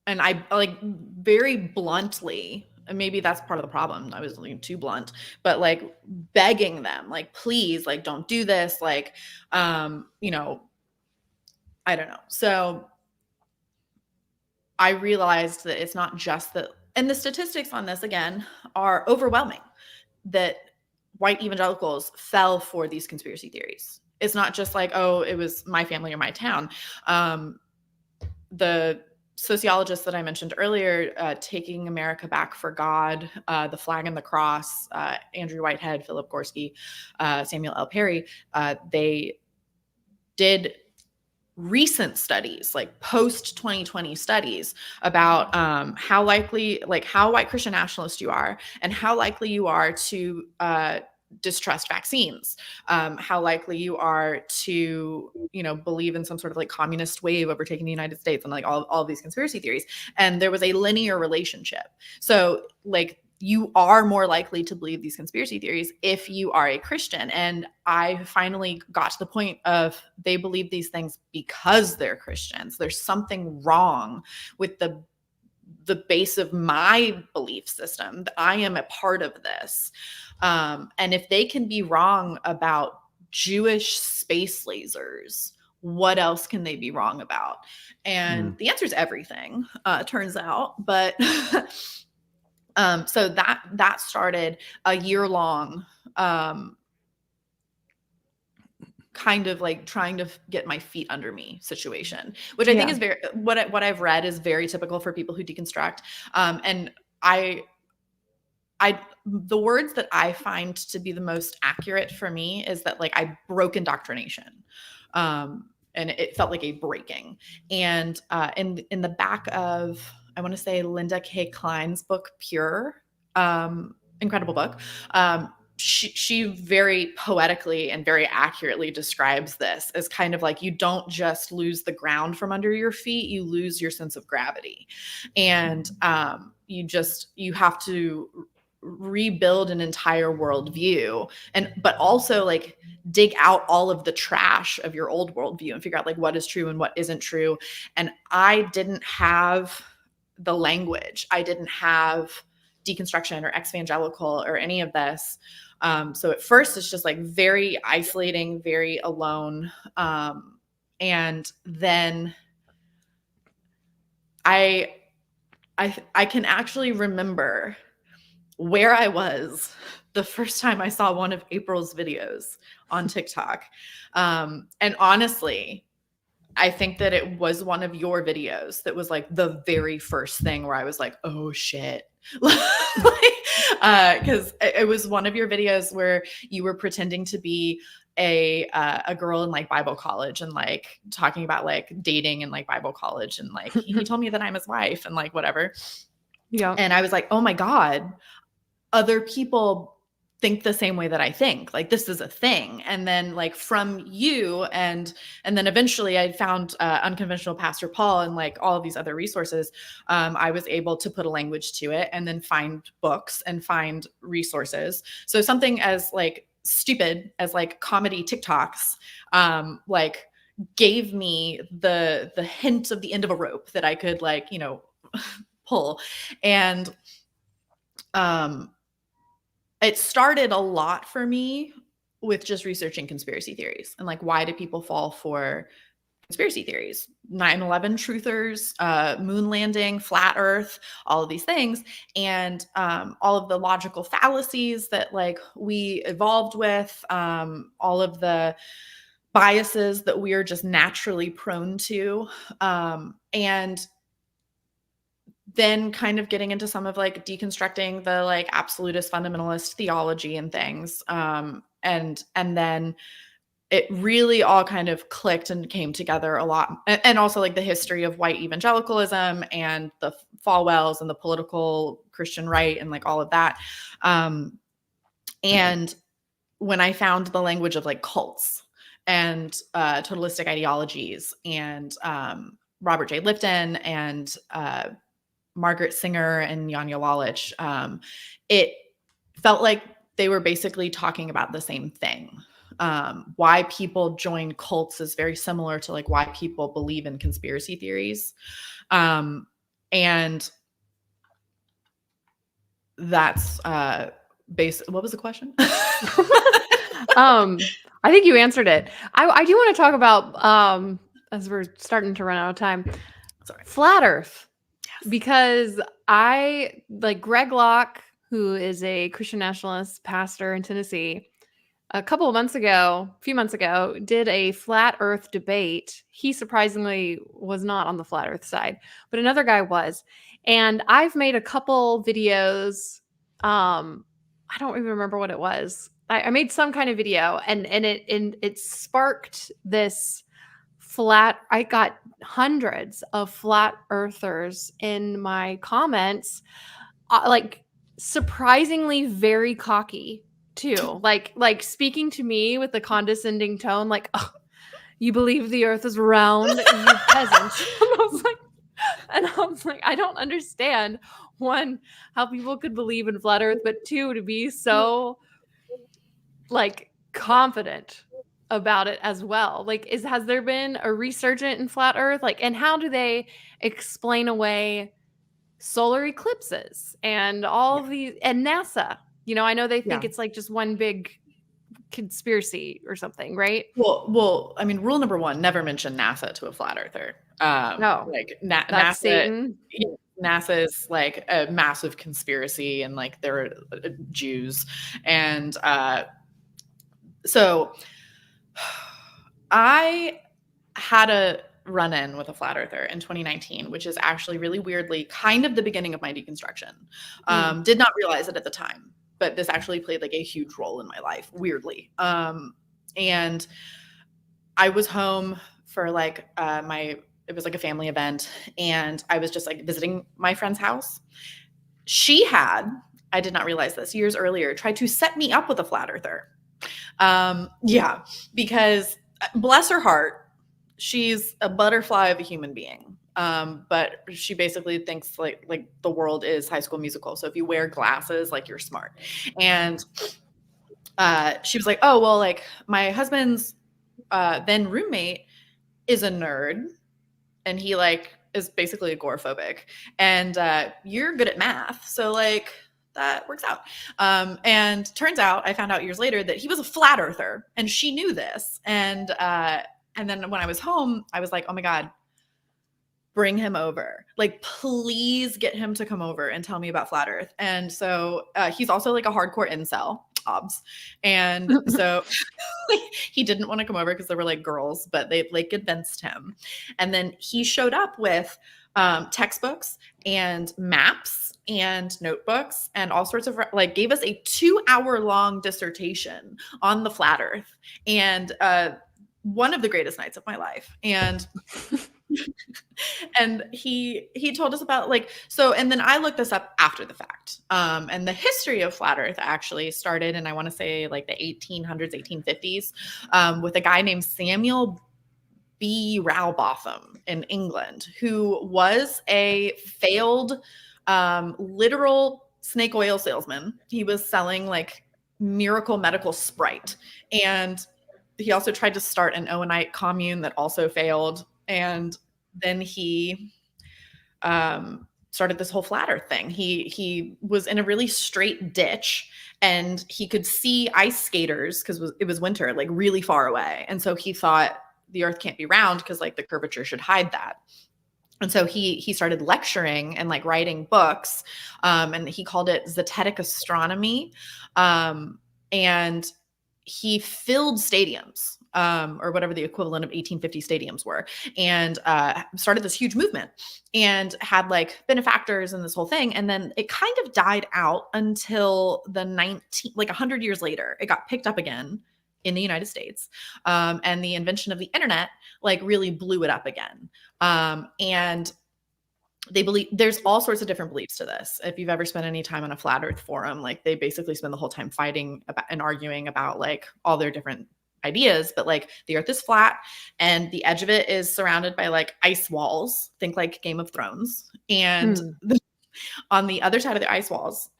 I like very bluntly, and maybe that's part of the problem, I was like too blunt, but like begging them, like, please, like, don't do this. Like, you know, I don't know. So I realized that it's not just that, and the statistics on this again are overwhelming, that white evangelicals fell for these conspiracy theories. It's not just like, oh, it was my family or my town. The sociologists that I mentioned earlier, Taking America Back for God, The Flag and the Cross, Andrew Whitehead, Philip Gorski, Samuel L. Perry, they did recent studies, like post 2020 studies, about how likely, like how white Christian nationalist you are, and how likely you are to distrust vaccines, how likely you are to, believe in some sort of like communist wave overtaking the United States, and like all these conspiracy theories. And there was a linear relationship. So like, you are more likely to believe these conspiracy theories if you are a Christian. And I finally got to the point of, they believe these things because they're Christians. There's something wrong with the base of my belief system. I am a part of this. And if they can be wrong about Jewish space lasers, what else can they be wrong about? And the answer is everything, turns out. But so that started a year-long kind of like trying to get my feet under me situation, which I think is very, what I've read is very typical for people who deconstruct. And the words that I find to be the most accurate for me is that like I broke indoctrination. And it felt like a breaking. And in the back of, I want to say, Linda K. Klein's book, Pure, incredible book. She very poetically and very accurately describes this as kind of like, you don't just lose the ground from under your feet, you lose your sense of gravity. And you have to rebuild an entire worldview, but also like dig out all of the trash of your old worldview and figure out like what is true and what isn't true. And I didn't have the language. I didn't have deconstruction or ex-evangelical or any of this. So at first it's just like very isolating, very alone. And then I can actually remember where I was the first time I saw one of April's videos on TikTok. And honestly, I think that it was one of your videos that was like the very first thing where I was like, oh shit. Because it was one of your videos where you were pretending to be a girl in like Bible college and like talking about like dating in like Bible college, and like he told me that I'm his wife and like whatever. Yeah. And I was like, oh my God, other people think the same way that I think, like this is a thing. And then like from you and then eventually I found Unconventional Pastor Paul and like all of these other resources. I was able to put a language to it and then find books and find resources. So something as like stupid as like comedy TikToks, like gave me the hint of the end of a rope that I could like, pull. And it started a lot for me with just researching conspiracy theories and like, why do people fall for conspiracy theories? 9/11 truthers, moon landing, flat earth, all of these things. And all of the logical fallacies that like we evolved with, all of the biases that we are just naturally prone to. And then kind of getting into some of like deconstructing the like absolutist fundamentalist theology and things. And then it really all kind of clicked and came together a lot. And also like the history of white evangelicalism and the Falwells and the political Christian right and like all of that. And when I found the language of like cults and totalistic ideologies and Robert J. Lipton and Margaret Singer and Janja Lalich, it felt like they were basically talking about the same thing. Why people join cults is very similar to like why people believe in conspiracy theories. And that's what was the question? I think you answered it. I do want to talk about, as we're starting to run out of time, flat earth. Because I like Greg Locke, who is a Christian nationalist pastor in Tennessee. a few months ago, did a flat earth debate. He surprisingly was not on the flat earth side, but another guy was. And I've made a couple videos. I don't even remember what it was. I made some kind of video, and it sparked this I got hundreds of flat earthers in my comments, like surprisingly very cocky too, like speaking to me with a condescending tone, like, oh, you believe the earth is round, you peasant. And I was like, I don't understand, one, how people could believe in flat earth, but two, to be so like confident about it as well. Like, has there been a resurgent in flat earth? Like, and how do they explain away solar eclipses and all of these, and NASA? I know they think it's like just one big conspiracy or something, right? Well, I mean, rule number one: never mention NASA to a flat earther. No, like that's NASA. Satan. NASA is like a massive conspiracy, and like they're Jews, and so I had a run-in with a flat earther in 2019, which is actually really weirdly kind of the beginning of my deconstruction. Did not realize it at the time, but this actually played like a huge role in my life, weirdly. And I was home for like it was like a family event, and I was just like visiting my friend's house. She had, I did not realize this, years earlier, tried to set me up with a flat earther. Because bless her heart, she's a butterfly of a human being. But she basically thinks like the world is High School Musical. So if you wear glasses, like you're smart. And she was like, oh, well, like my husband's then roommate is a nerd, and he like is basically agoraphobic, and you're good at math. So like that works out. And turns out, I found out years later that he was a flat earther, and she knew this. And then when I was home, I was like, oh my God, bring him over. Like, please get him to come over and tell me about flat earth. And so he's also like a hardcore incel, obs. And so he didn't want to come over because there were like girls, but they like convinced him. And then he showed up with textbooks and maps and notebooks and all sorts of like gave us a 2-hour-long dissertation on the flat earth, and one of the greatest nights of my life. And and he told us about like, so, and then I looked this up after the fact. And the history of flat earth actually started in, I want to say like the 1800s, 1850s, with a guy named Samuel B. Rowbotham in England, who was a failed literal snake oil salesman. He was selling like miracle medical Sprite. And he also tried to start an Owenite commune that also failed. And then he started this whole flat earth thing. He was in a really straight ditch, and he could see ice skaters because it was winter, like really far away. And so he thought the earth can't be round because like the curvature should hide that. And so he started lecturing and like writing books, and he called it Zetetic Astronomy. And he filled stadiums, or whatever the equivalent of 1850 stadiums were, and started this huge movement and had like benefactors and this whole thing. And then it kind of died out until the 100 years later, it got picked up again in the United States. And the invention of the internet like really blew it up again. And they believe there's all sorts of different beliefs to this. If you've ever spent any time on a flat earth forum, like they basically spend the whole time fighting about and arguing about like all their different ideas, but like the earth is flat and the edge of it is surrounded by like ice walls. Think like Game of Thrones. And on the other side of the ice walls,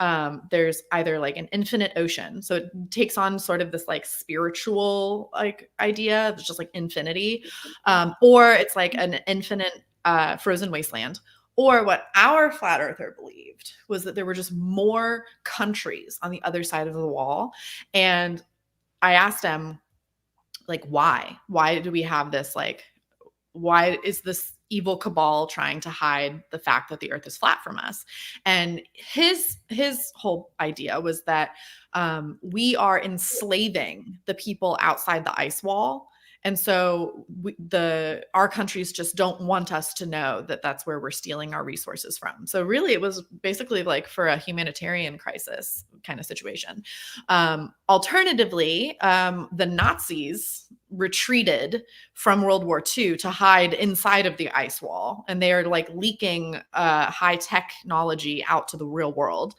there's either like an infinite ocean. So it takes on sort of this like spiritual like idea. It's just like infinity. Or it's like an infinite frozen wasteland. Or what our flat earther believed was that there were just more countries on the other side of the wall. And I asked him, like, why? Why do we have this? Like, why is this evil cabal trying to hide the fact that the earth is flat from us. And his whole idea was that we are enslaving the people outside the ice wall. And so our countries just don't want us to know that that's where we're stealing our resources from. So really, it was basically like for a humanitarian crisis kind of situation. Alternatively, the Nazis retreated from World War II to hide inside of the ice wall, and they are like leaking high technology out to the real world.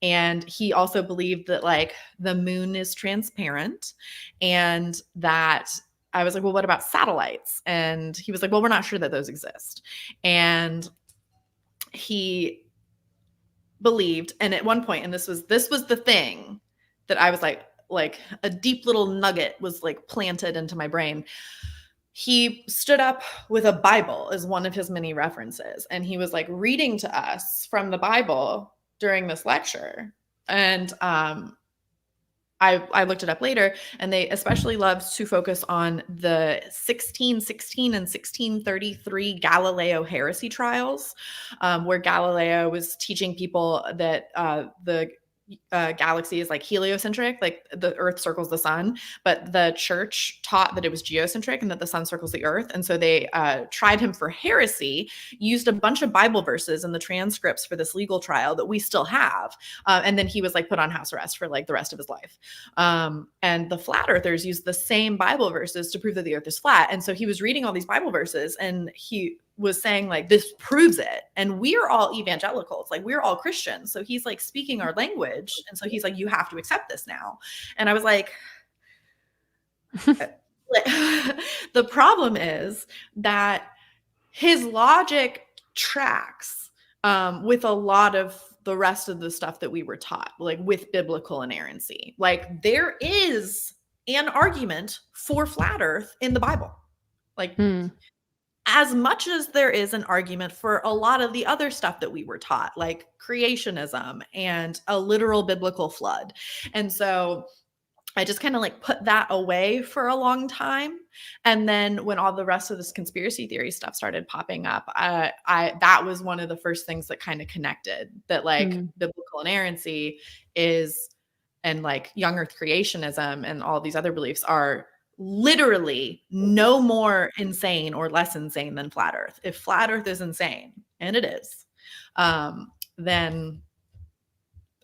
And he also believed that like the moon is transparent, and that I was like, well, what about satellites? And he was like, well, we're not sure that those exist. And he believed, and at one point, and this was the thing that I was like a deep little nugget was like planted into my brain. He stood up with a Bible as one of his many references, and he was like reading to us from the Bible during this lecture. And I looked it up later, and they especially loved to focus on the 1616 and 1633 Galileo heresy trials, where Galileo was teaching people that the galaxy is like heliocentric, like the earth circles the sun, but the church taught that it was geocentric and that the sun circles the earth. And so they tried him for heresy, used a bunch of Bible verses in the transcripts for this legal trial that we still have. And then he was like put on house arrest for like the rest of his life. And the flat earthers used the same Bible verses to prove that the earth is flat. And so he was reading all these Bible verses, and he was saying like, this proves it. And we are all evangelicals, like we're all Christians. So he's like speaking our language. And so he's like, you have to accept this now. And I was like, the problem is that his logic tracks with a lot of the rest of the stuff that we were taught, like with biblical inerrancy. Like there is an argument for flat earth in the Bible. Like, as much as there is an argument for a lot of the other stuff that we were taught, like creationism and a literal biblical flood. And so I just kind of like put that away for a long time. And then when all the rest of this conspiracy theory stuff started popping up, that was one of the first things that kind of connected, that like biblical inerrancy is, and like young earth creationism and all these other beliefs are literally no more insane or less insane than flat earth. If flat earth is insane, and it is, then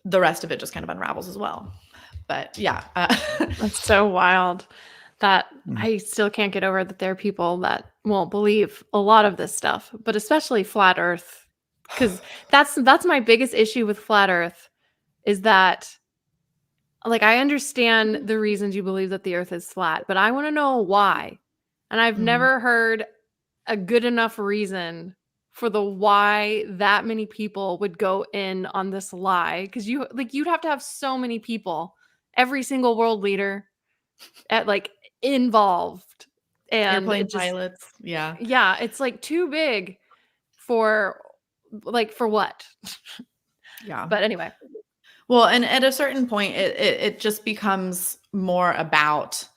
the rest of it just kind of unravels as well. But yeah. That's so wild that I still can't get over that there are people that won't believe a lot of this stuff, but especially flat earth, because that's my biggest issue with flat earth, is that like, I understand the reasons you believe that the earth is flat, but I want to know why. And I've never heard a good enough reason for the why that many people would go in on this lie. Because you'd have to have so many people, every single world leader at like involved. And airplane pilots. Yeah. Yeah. It's like too big for what? Yeah. But anyway. Well, and at a certain point, it just becomes more about,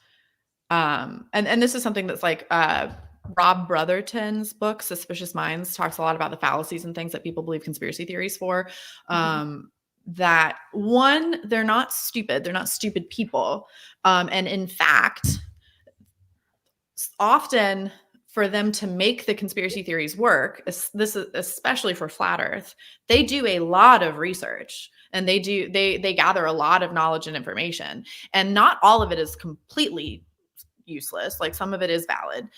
and this is something that's like Rob Brotherton's book, Suspicious Minds, talks a lot about the fallacies and things that people believe conspiracy theories for. That one, they're not stupid people. And in fact, often for them to make the conspiracy theories work, this is especially for flat earth, they do a lot of research. And they gather a lot of knowledge and information, and not all of it is completely useless. Like some of it is valid,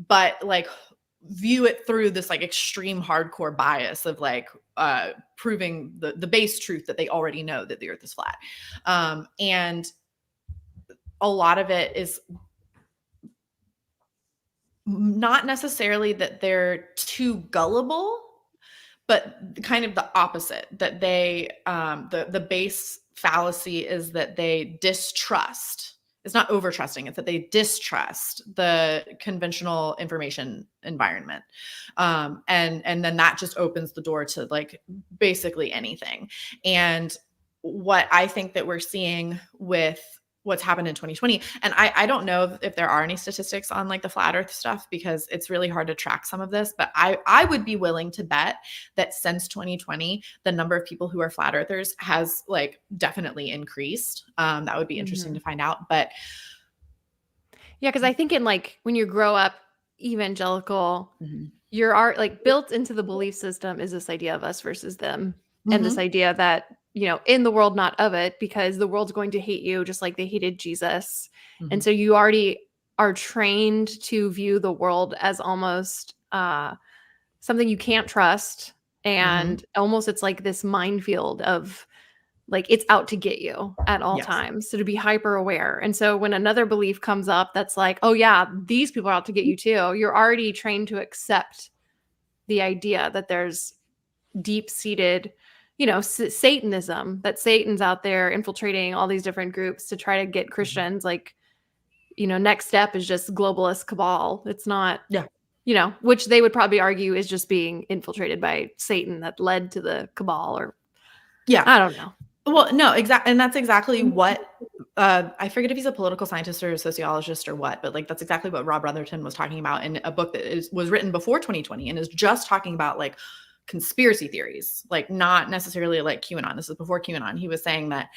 but like view it through this like extreme hardcore bias of like proving the base truth that they already know, that the earth is flat. And a lot of it is not necessarily that they're too gullible, but kind of the opposite, that they, the base fallacy is that they distrust. It's not overtrusting, it's that they distrust the conventional information environment. And then that just opens the door to like basically anything. And what I think that we're seeing with what's happened in 2020. And I don't know if there are any statistics on like the flat earth stuff, because it's really hard to track some of this, but I would be willing to bet that since 2020, the number of people who are flat earthers has like definitely increased. That would be interesting to find out. But yeah, because I think in like when you grow up evangelical, Mhm. you're like built into the belief system is this idea of us versus them. And this idea that, you know, in the world, not of it, because the world's going to hate you just like they hated Jesus. And so you already are trained to view the world as almost something you can't trust. And almost it's like this minefield of like it's out to get you at all Yes. times. So to be hyper aware. And so when another belief comes up that's like, oh yeah, these people are out to get you too, you're already trained to accept the idea that there's deep-seated, you know, Satanism, that Satan's out there infiltrating all these different groups to try to get Christians. Like, you know, next step is just globalist cabal. It's not, you know, which they would probably argue is just being infiltrated by Satan that led to the cabal, or I don't know. Well, no, exactly. And that's exactly what, I forget if he's a political scientist or a sociologist or what, but like, that's exactly what Rob Brotherton was talking about in a book that was written before 2020 and is just talking about like conspiracy theories, like not necessarily like QAnon. This is before QAnon. He was saying that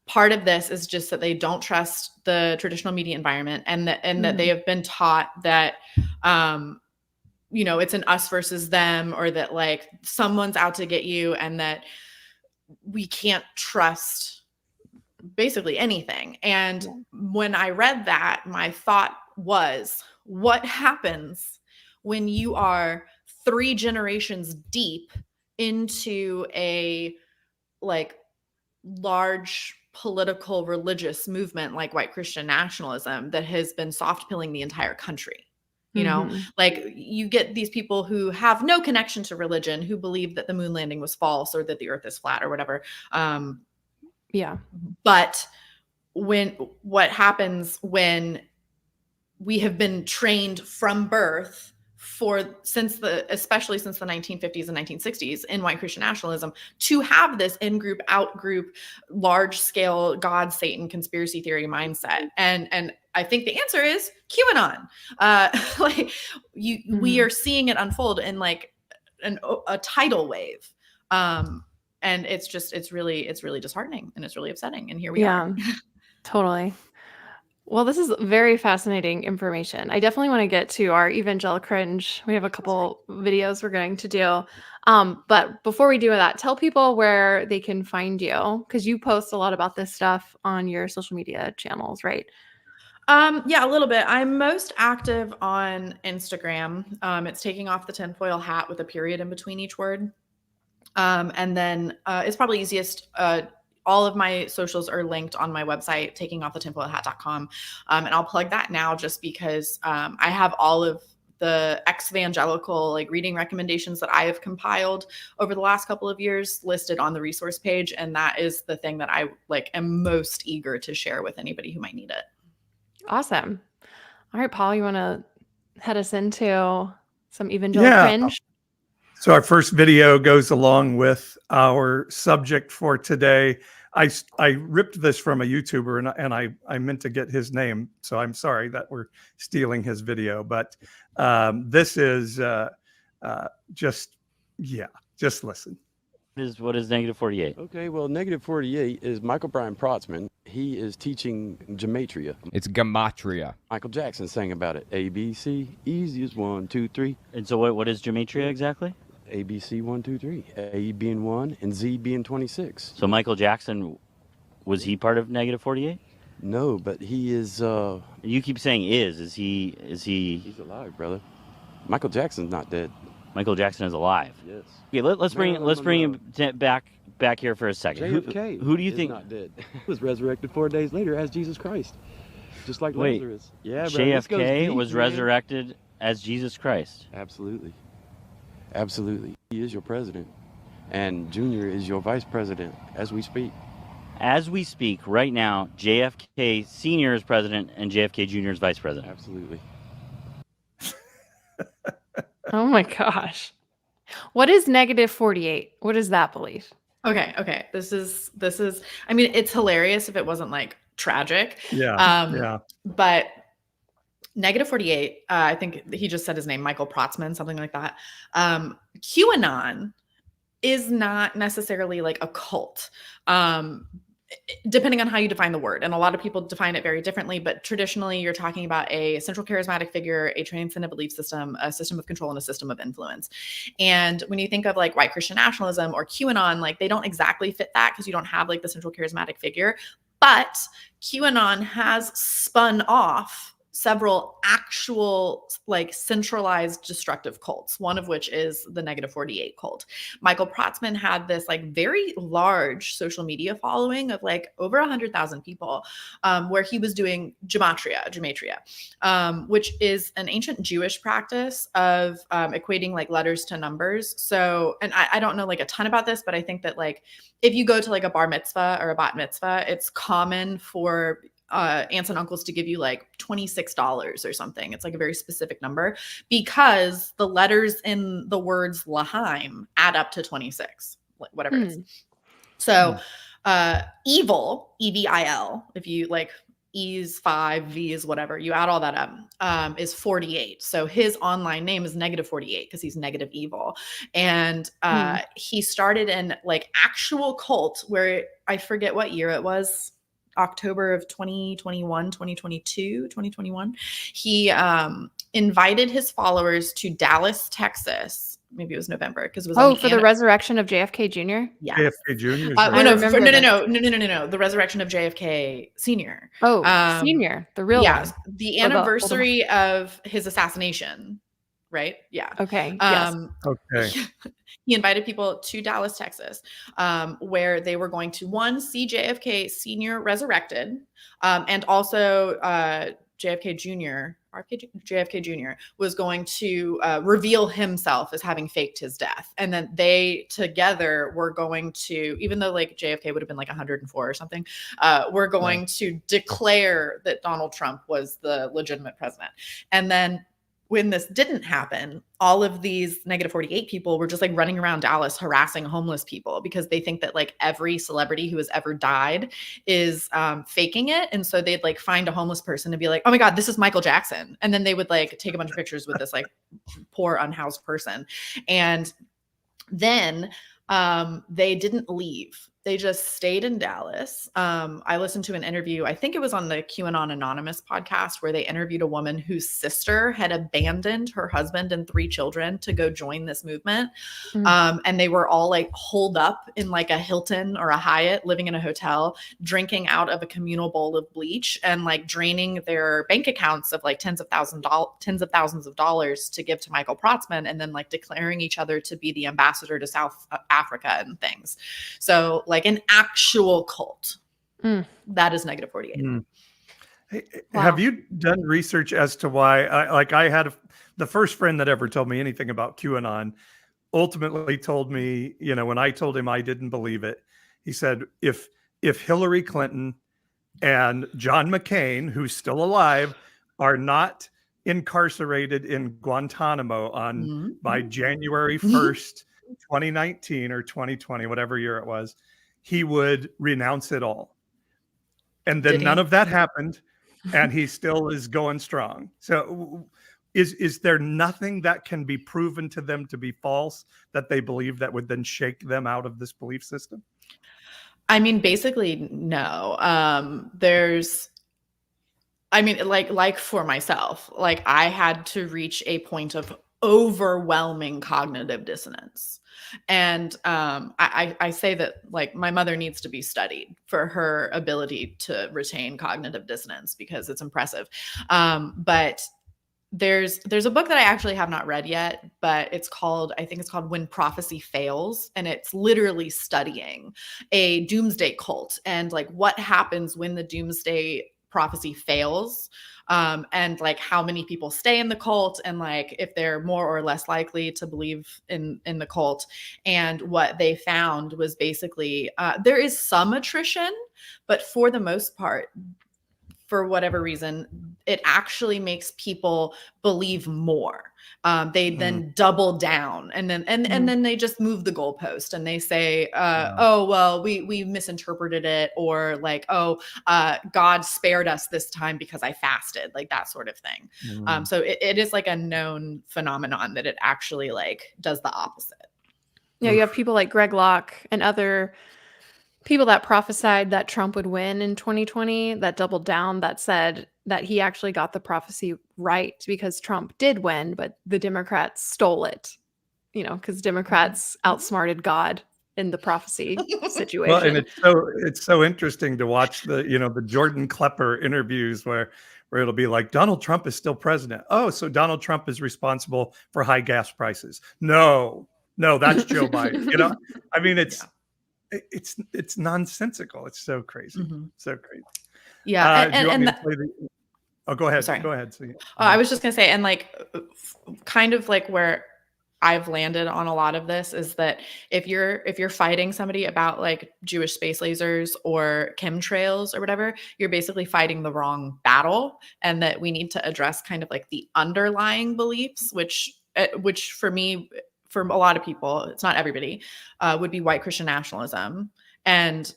part of this is just that they don't trust the traditional media environment, and that they have been taught that, you know, it's an us versus them, or that like someone's out to get you, and that we can't trust basically anything. And when I read that, my thought was, what happens when you are 3 generations deep into a like large political religious movement like white Christian nationalism that has been soft pilling the entire country? You know, like you get these people who have no connection to religion, who believe that the moon landing was false or that the earth is flat or whatever. But what happens when we have been trained from birth especially since the 1950s and 1960s in white Christian nationalism, to have this in-group, out-group, large-scale God, Satan, conspiracy theory mindset. And I think the answer is QAnon. We are seeing it unfold in like a tidal wave. And it's really disheartening, and it's really upsetting. And here we are. Totally. Well, this is very fascinating information. I definitely want to get to our evangelical cringe. We have a couple videos we're going to do. But before we do that, tell people where they can find you, because you post a lot about this stuff on your social media channels, right? Yeah, a little bit. I'm most active on Instagram. It's Taking Off the Tinfoil Hat with a period in between each word. And then it's probably easiest. All of my socials are linked on my website, takingoffthetinfoilhat.com. And I'll plug that now just because I have all of the ex-evangelical like reading recommendations that I have compiled over the last couple of years listed on the resource page. And that is the thing that I like am most eager to share with anybody who might need it. Awesome. All right, Paul, you want to head us into some evangelical cringe? So our first video goes along with our subject for today. I ripped this from a YouTuber, and I meant to get his name, so I'm sorry that we're stealing his video. But this is just listen. What is negative 48? Okay, well, negative 48 is Michael Brian Protzman. He is teaching gematria. It's gematria. Michael Jackson sang about it. A, B, C, easy as 1, 2, 3. And so what is gematria exactly? A, B, C, 1, 2, 3. A being 1 and Z being 26. So Michael Jackson, was he part of negative 48? No, but he is... You keep saying is he... He's alive, brother. Michael Jackson's not dead. Michael Jackson is alive. Yes. Okay, let's bring him back here for a second. JFK who do you think is not dead? He was resurrected 4 days later as Jesus Christ, just like Lazarus. Yeah, bro, JFK was resurrected as Jesus Christ. Absolutely. He is your president, and Junior is your vice president as we speak. As we speak right now, JFK Sr. is president and JFK Jr. is vice president. Absolutely. Oh my gosh. What is negative 48? What is that belief? Okay. This is, I mean, it's hilarious if it wasn't like tragic. Yeah. But Negative 48, I think he just said his name, Michael Protzman, something like that. QAnon is not necessarily like a cult. Depending on how you define the word. And a lot of people define it very differently, but traditionally you're talking about a central charismatic figure, a transcendent belief system, a system of control, and a system of influence. And when you think of like white Christian nationalism or QAnon, like they don't exactly fit that because you don't have like the central charismatic figure, but QAnon has spun off several actual like centralized destructive cults, one of which is the Negative 48 cult. Michael Protzman had this like very large social media following of like over 100,000 people, where he was doing gematria, which is an ancient Jewish practice of equating like letters to numbers. So, and I don't know like a ton about this, but I think that like if you go to like a bar mitzvah or a bat mitzvah, it's common for aunts and uncles to give you like $26 or something. It's like a very specific number because the letters in the words L'chaim add up to 26, whatever it is. So evil, EVIL, if you like E's 5, V is whatever, you add all that up, is 48. So his online name is Negative 48 because he's negative evil. And he started in like actual cult where I forget what year it was, October of 2021, 2022, 2021. He invited his followers to Dallas, Texas. Maybe it was November because it was for the resurrection of JFK Jr. Yeah, JFK Jr. No. The resurrection of JFK Sr. Oh, Senior, the real one. The anniversary of his assassination. Right? Yeah. Okay. Okay. He invited people to Dallas, Texas, where they were going to see JFK Sr. resurrected, and also JFK Jr. was going to reveal himself as having faked his death. And then they together were going to, even though like JFK would have been like 104 or something, we're going to declare that Donald Trump was the legitimate president. And then when this didn't happen, all of these Negative 48 people were just like running around Dallas harassing homeless people because they think that like every celebrity who has ever died is faking it. And so they'd like find a homeless person and be like, oh my God, this is Michael Jackson. And then they would like take a bunch of pictures with this like poor unhoused person. And then they didn't leave. They just stayed in Dallas. I listened to an interview, I think it was on the QAnon Anonymous podcast, where they interviewed a woman whose sister had abandoned her husband and 3 children to go join this movement. And they were all like holed up in like a Hilton or a Hyatt, living in a hotel, drinking out of a communal bowl of bleach and like draining their bank accounts of like tens of thousands of dollars to give to Michael Protzman, and then like declaring each other to be the ambassador to South Africa and things. So like an actual cult. That is Negative 48. Hey, have you done research as to why? I had the first friend that ever told me anything about QAnon ultimately told me, when I told him I didn't believe it, he said, if Hillary Clinton and John McCain, who's still alive, are not incarcerated in Guantanamo by January 1st, 2019 or 2020, whatever year it was, he would renounce it all. And then none of that happened, and he still is going strong. So is there nothing that can be proven to them to be false that they believe that would then shake them out of this belief system? I mean, basically, no. Like for myself, like I had to reach a point of overwhelming cognitive dissonance. And I say that like my mother needs to be studied for her ability to retain cognitive dissonance because it's impressive. But there's a book that I actually have not read yet, but I think it's called When Prophecy Fails. And it's literally studying a doomsday cult and like what happens when the doomsday prophecy fails, and like how many people stay in the cult, and like if they're more or less likely to believe in the cult. And what they found was basically there is some attrition, but for the most part, for whatever reason, it actually makes people believe more. They then double down, and then they just move the goalpost, and they say, "Oh, well, we misinterpreted it," or like, "Oh, God spared us this time because I fasted," like that sort of thing. So it is like a known phenomenon that it actually like does the opposite. Yeah, you have people like Greg Locke and other people that prophesied that Trump would win in 2020, that doubled down, that said that he actually got the prophecy right because Trump did win, but the Democrats stole it, because Democrats outsmarted God in the prophecy situation. Well, and it's so interesting to watch the Jordan Klepper interviews where it'll be like, Donald Trump is still president. Oh, so Donald Trump is responsible for high gas prices. No, that's Joe Biden. I mean, it's nonsensical. It's so crazy. So crazy. Yeah. Do you want me to play Oh, go ahead. Sorry. Go ahead. I was just going to say, and like, kind of like where I've landed on a lot of this is that if you're fighting somebody about like Jewish space lasers or chemtrails or whatever, you're basically fighting the wrong battle, and that we need to address kind of like the underlying beliefs, which for me, for a lot of people, it's not everybody, would be white Christian nationalism. And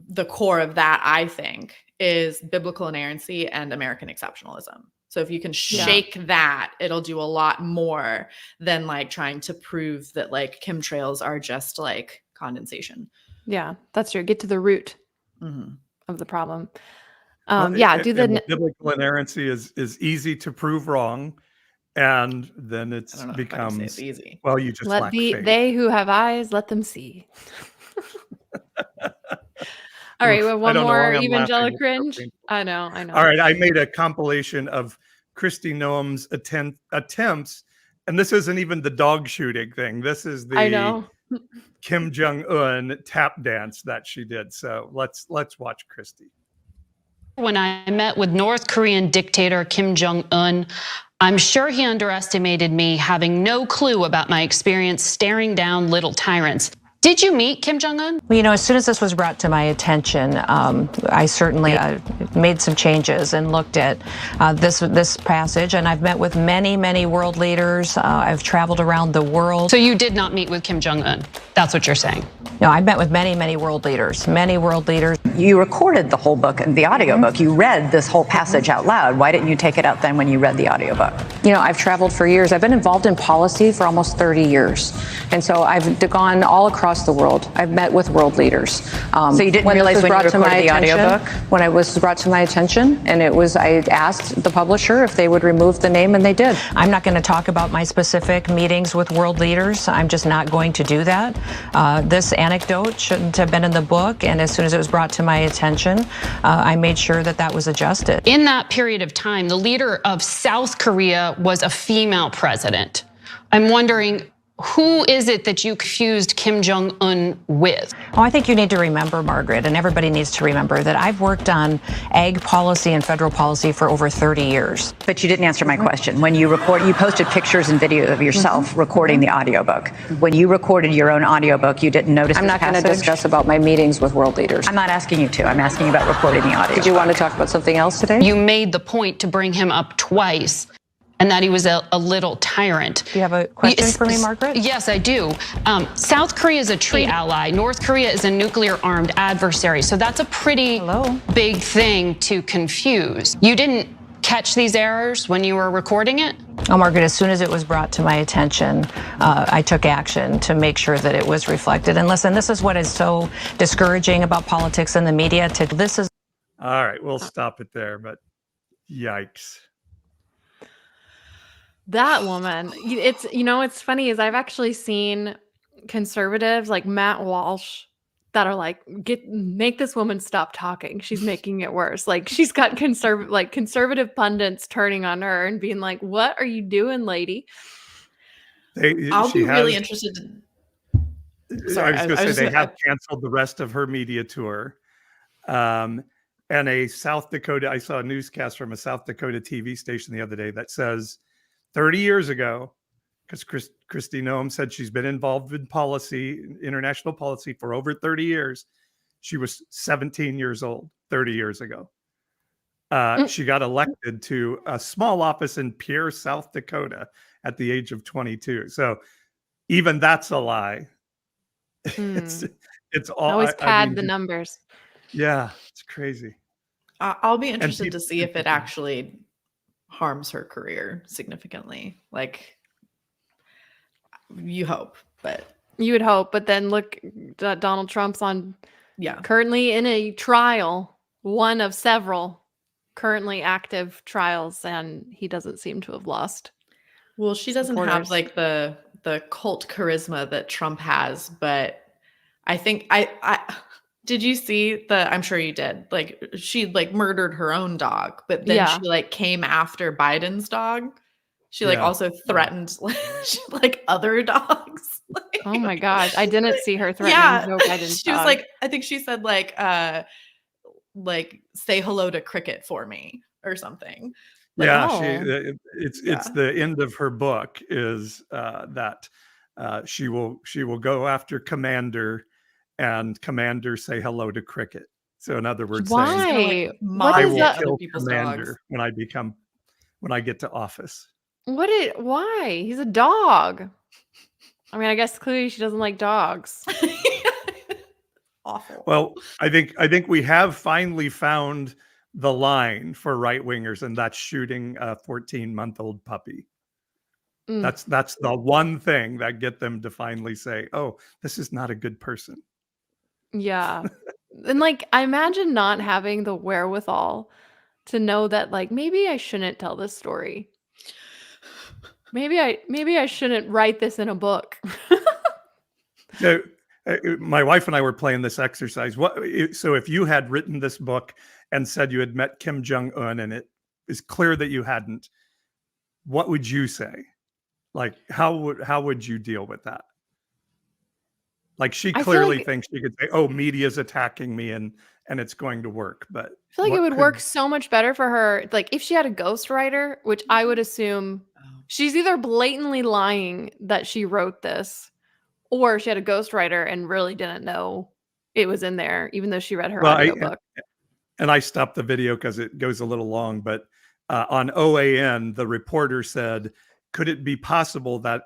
the core of that, I think, is biblical inerrancy and American exceptionalism. So if you can shake that, it'll do a lot more than like trying to prove that like chemtrails are just like condensation. Yeah, that's true. Get to the root of the problem. Biblical inerrancy is easy to prove wrong, and then it becomes it's easy. Well, you just lack faith. They who have eyes, let them see. All right, well, one more evangelical cringe. I know. All right, I made a compilation of Kristi Noem's attempts, and this isn't even the dog shooting thing. This is the Kim Jong-un tap dance that she did. So let's watch Kristi. When I met with North Korean dictator Kim Jong-un, I'm sure he underestimated me, having no clue about my experience staring down little tyrants. Did you meet Kim Jong-un? Well, as soon as this was brought to my attention, I certainly made some changes and looked at this passage. And I've met with many, many world leaders. I've traveled around the world. So you did not meet with Kim Jong-un? That's what you're saying? No, I met with many, many world leaders. Many world leaders. You recorded the whole book, the audiobook. You read this whole passage out loud. Why didn't you take it out then when you read the audiobook? I've traveled for years. I've been involved in policy for almost 30 years. And so I've gone all across the world. I've met with world leaders. So you didn't realize when you recorded the audiobook? When it was brought to my attention, and I asked the publisher if they would remove the name, and they did. I'm not going to talk about my specific meetings with world leaders. I'm just not going to do that. This anecdote shouldn't have been in the book, and as soon as it was brought to my attention, I made sure that was adjusted. In that period of time, the leader of South Korea was a female president. I'm wondering, who is it that you confused Kim Jong-un with? Oh, I think you need to remember, Margaret, and everybody needs to remember that I've worked on ag policy and federal policy for over 30 years. But you didn't answer my question. When you posted pictures and video of yourself recording the audiobook. When you recorded your own audiobook, you didn't notice I'm not going to discuss about my meetings with world leaders. I'm not asking you to. I'm asking you about recording the audio. Did you want to talk about something else today? You made the point to bring him up twice, and that he was a little tyrant. Do you have a question for me, Margaret? Yes, I do. South Korea is a trade ally. North Korea is a nuclear-armed adversary. So that's a pretty big thing to confuse. You didn't catch these errors when you were recording it? Oh, Margaret, as soon as it was brought to my attention, I took action to make sure that it was reflected. And listen, this is what is so discouraging about politics and the media. All right, we'll stop it there, but yikes. That woman, it's funny is I've actually seen conservatives like Matt Walsh that are like, make this woman stop talking. She's making it worse. Like she's got conservative pundits turning on her and being like, what are you doing, lady? I'll be really interested. Sorry, I was going to say they have canceled the rest of her media tour. And I saw a newscast from a South Dakota TV station the other day that says, 30 years ago, because Kristi Noem said she's been involved in policy, international policy, for over 30 years. She was 17 years old 30 years ago. She got elected to a small office in Pierre, South Dakota at the age of 22. So even that's a lie. It's all, Always I pad mean, the numbers. yeah, it's crazy. I'll be interested people- to see if it actually harms her career significantly. Like, you hope, but You would hope, but then look, Donald Trump's yeah. currently in a trial, one of several currently active trials, and he doesn't seem to have lost. Well, she doesn't have supporters. like the cult charisma that Trump has, but I think I did you see I'm sure you did. Like, she like murdered her own dog, but then Yeah. she like came after Biden's dog. She like Yeah. also threatened like other dogs. Like, Oh my gosh, I didn't see her threatening yeah. Joe Biden's She was dog. like, I think she said like say hello to Cricket for me or something. Like, Yeah, oh. it's the end of her book is that she will go after Commander, and Commander say hello to Cricket. So in other words, saying, Why? like, What I is will that? other kill people's Commander dogs. when I get to office. Why? He's a dog. I mean, I guess clearly she doesn't like dogs. Awful. Well, I think we have finally found the line for right wingers, and that's shooting a 14-month-old puppy. Mm. That's the one thing that get them to finally say, "Oh, this is not a good person." Yeah. And like, I imagine not having the wherewithal to know that like maybe I shouldn't tell this story. Maybe I shouldn't write this in a book. So, my wife and I were playing this exercise. So if you had written this book and said you had met Kim Jong-un and it is clear that you hadn't, what would you say? Like, how would you deal with that? Like, she I feel clearly like- thinks she could say, "Oh, media's attacking me," and it's going to work. But I feel like it what would could- work so much better for her. Like if she had a ghostwriter, which I would assume she's either blatantly lying that she wrote this, or she had a ghostwriter and really didn't know it was in there, even though she read her Well, audiobook. and I stopped the video because it goes a little long. But on OAN, the reporter said, "Could it be possible that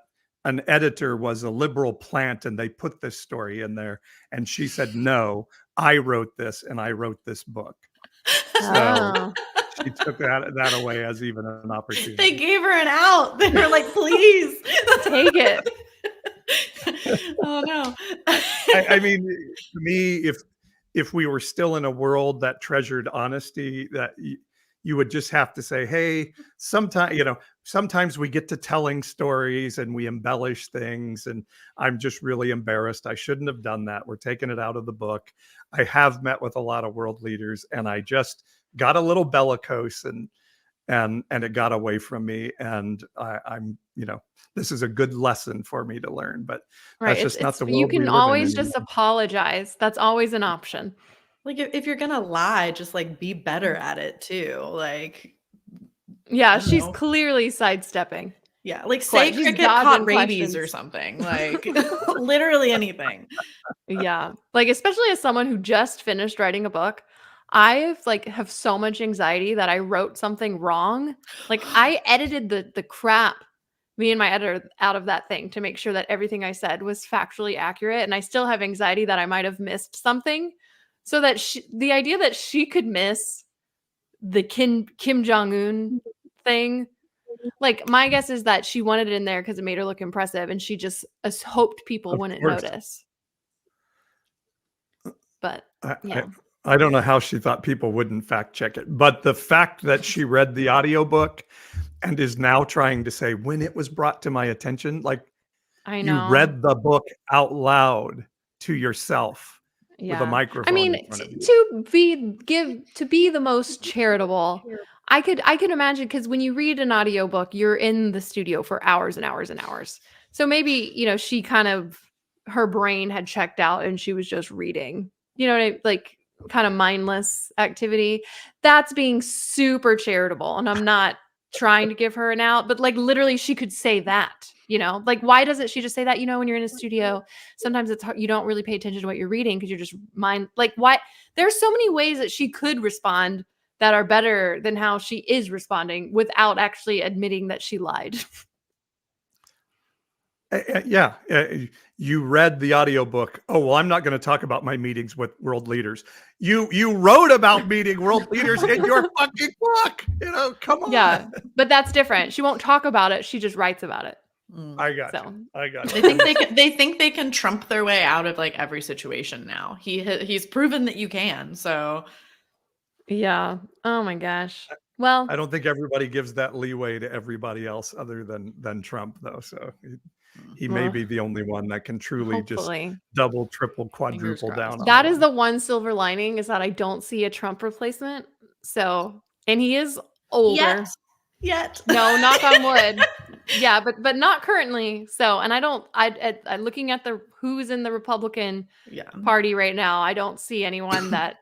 an editor was a liberal plant and they put this story in there?" And she said, "No, I wrote this and I wrote this book." So Oh. she took that away as even an opportunity. They gave her an out. They were like, please Take it. Oh no. I mean, to me, if we were still in a world that treasured honesty, that you would just have to say, "Hey, sometimes we get to telling stories and we embellish things, and I'm just really embarrassed. I shouldn't have done that. We're taking it out of the book. I have met with a lot of world leaders, and I just got a little bellicose, and it got away from me. And I'm, this is a good lesson for me to learn." But Right. that's just not the world You we can live in always anymore. just apologize. That's always an option. Like if you're gonna lie, just like be better at it too. Like, Yeah, I don't she's know. clearly sidestepping. Yeah, like say She's Cricket dodging caught rabies questions. or something. Like literally anything. Yeah. Like especially as someone who just finished writing a book, I have so much anxiety that I wrote something wrong. Like I edited the crap, me and my editor, out of that thing to make sure that everything I said was factually accurate. And I still have anxiety that I might have missed something. So that the idea that she could miss the Kim Jong-un thing, like my guess is that she wanted it in there because it made her look impressive, and she just hoped people Of wouldn't course. notice. But I, yeah. I don't know how she thought people wouldn't fact check it, but the fact that she read the audiobook and is now trying to say, when it was brought to my attention, like I know. you read the book out loud to yourself with a Yeah. microphone. I mean, in front of you. to be the most charitable, I could imagine, because when you read an audiobook, you're in the studio for hours and hours and hours. So maybe, she kind of, her brain had checked out and she was just reading, like kind of mindless activity. That's being super charitable. And I'm not trying to give her an out, but like literally she could say that, like why doesn't she just say that? When you're in a studio, sometimes it's hard, you don't really pay attention to what you're reading because you're just why there's so many ways that she could respond that are better than how she is responding without actually admitting that she lied. Yeah. You read the audiobook. Oh, well, I'm not going to talk about my meetings with world leaders. You wrote about meeting world leaders in your fucking book. Come on. Yeah, but that's different. She won't talk about it. She just writes about it. I got So. you. I got They you. think they can Trump their way out of like every situation now. He's proven that you can. So Yeah. Oh my gosh. Well, I don't think everybody gives that leeway to everybody else other than Trump, though. So he may be the only one that can truly hopefully. just double, triple, quadruple down on That it. is the one silver lining, is that I don't see a Trump replacement. So, and he is older. Yet. No, knock on wood. Yeah, but not currently. So, and I looking at the who's in the Republican Party right now, I don't see anyone that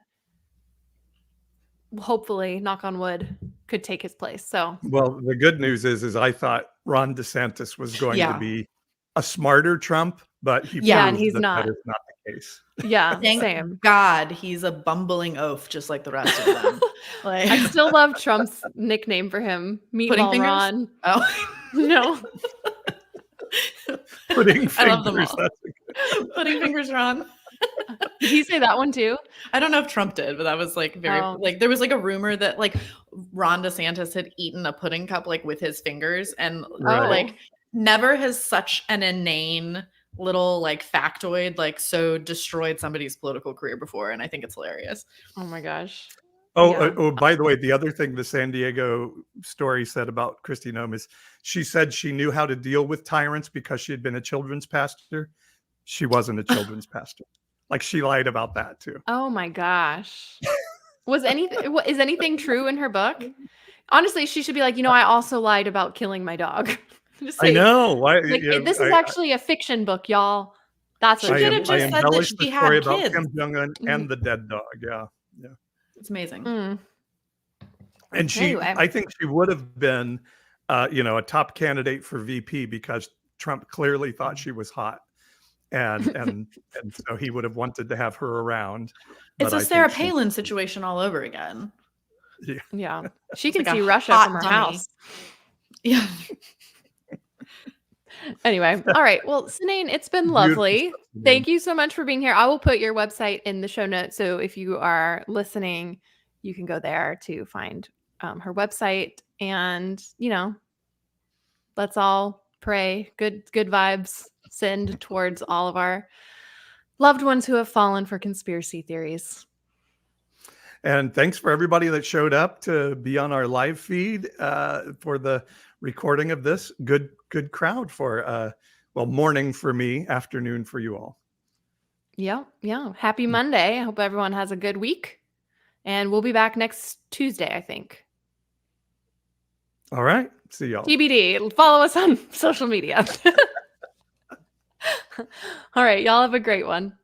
hopefully, knock on wood, could take his place. So, well, the good news is I thought Ron DeSantis was going to be a smarter Trump, but he and he's that is not the case. Yeah, thank same. God he's a bumbling oaf just like the rest of them. Like, I still love Trump's nickname for him, Meatball Ron. Oh no. Putting I love them fingers. all. Putting fingers, Ron. Did he say that one too? I don't know if Trump did, but that was like very like there was like a rumor that like Ron DeSantis had eaten a pudding cup like with his fingers, and like never has such an inane little like factoid like so destroyed somebody's political career before, and I think it's hilarious. Oh my gosh. Oh, by the way, the other thing the San Diego story said about Kristi Noem is she said she knew how to deal with tyrants because she had been a children's pastor. She wasn't a children's pastor. Like, she lied about that too. Oh my gosh. Is anything true in her book? Honestly, she should be like, I also lied about killing my dog. I know. This is actually a fiction book, y'all. That's what she could have just said that she had story kids. About Kim Jong-un and the dead dog. Yeah. It's amazing. And I think she would have been, a top candidate for VP because Trump clearly thought she was hot, and so he would have wanted to have her around. It's a Sarah Palin situation all over again. Yeah. She can like see Russia from her dummy. house. Yeah. Anyway, all right. Well, Cynane, it's been lovely. Thank you so much for being here. I will put your website in the show notes, so if you are listening, you can go there to find her website. And let's all pray good vibes send towards all of our loved ones who have fallen for conspiracy theories. And thanks for everybody that showed up to be on our live feed for the recording of this. Good crowd for morning for me, afternoon for you all. Yeah. Happy Monday. I hope everyone has a good week. And we'll be back next Tuesday, I think. All right. See y'all. TBD. Follow us on social media. All right. Y'all have a great one.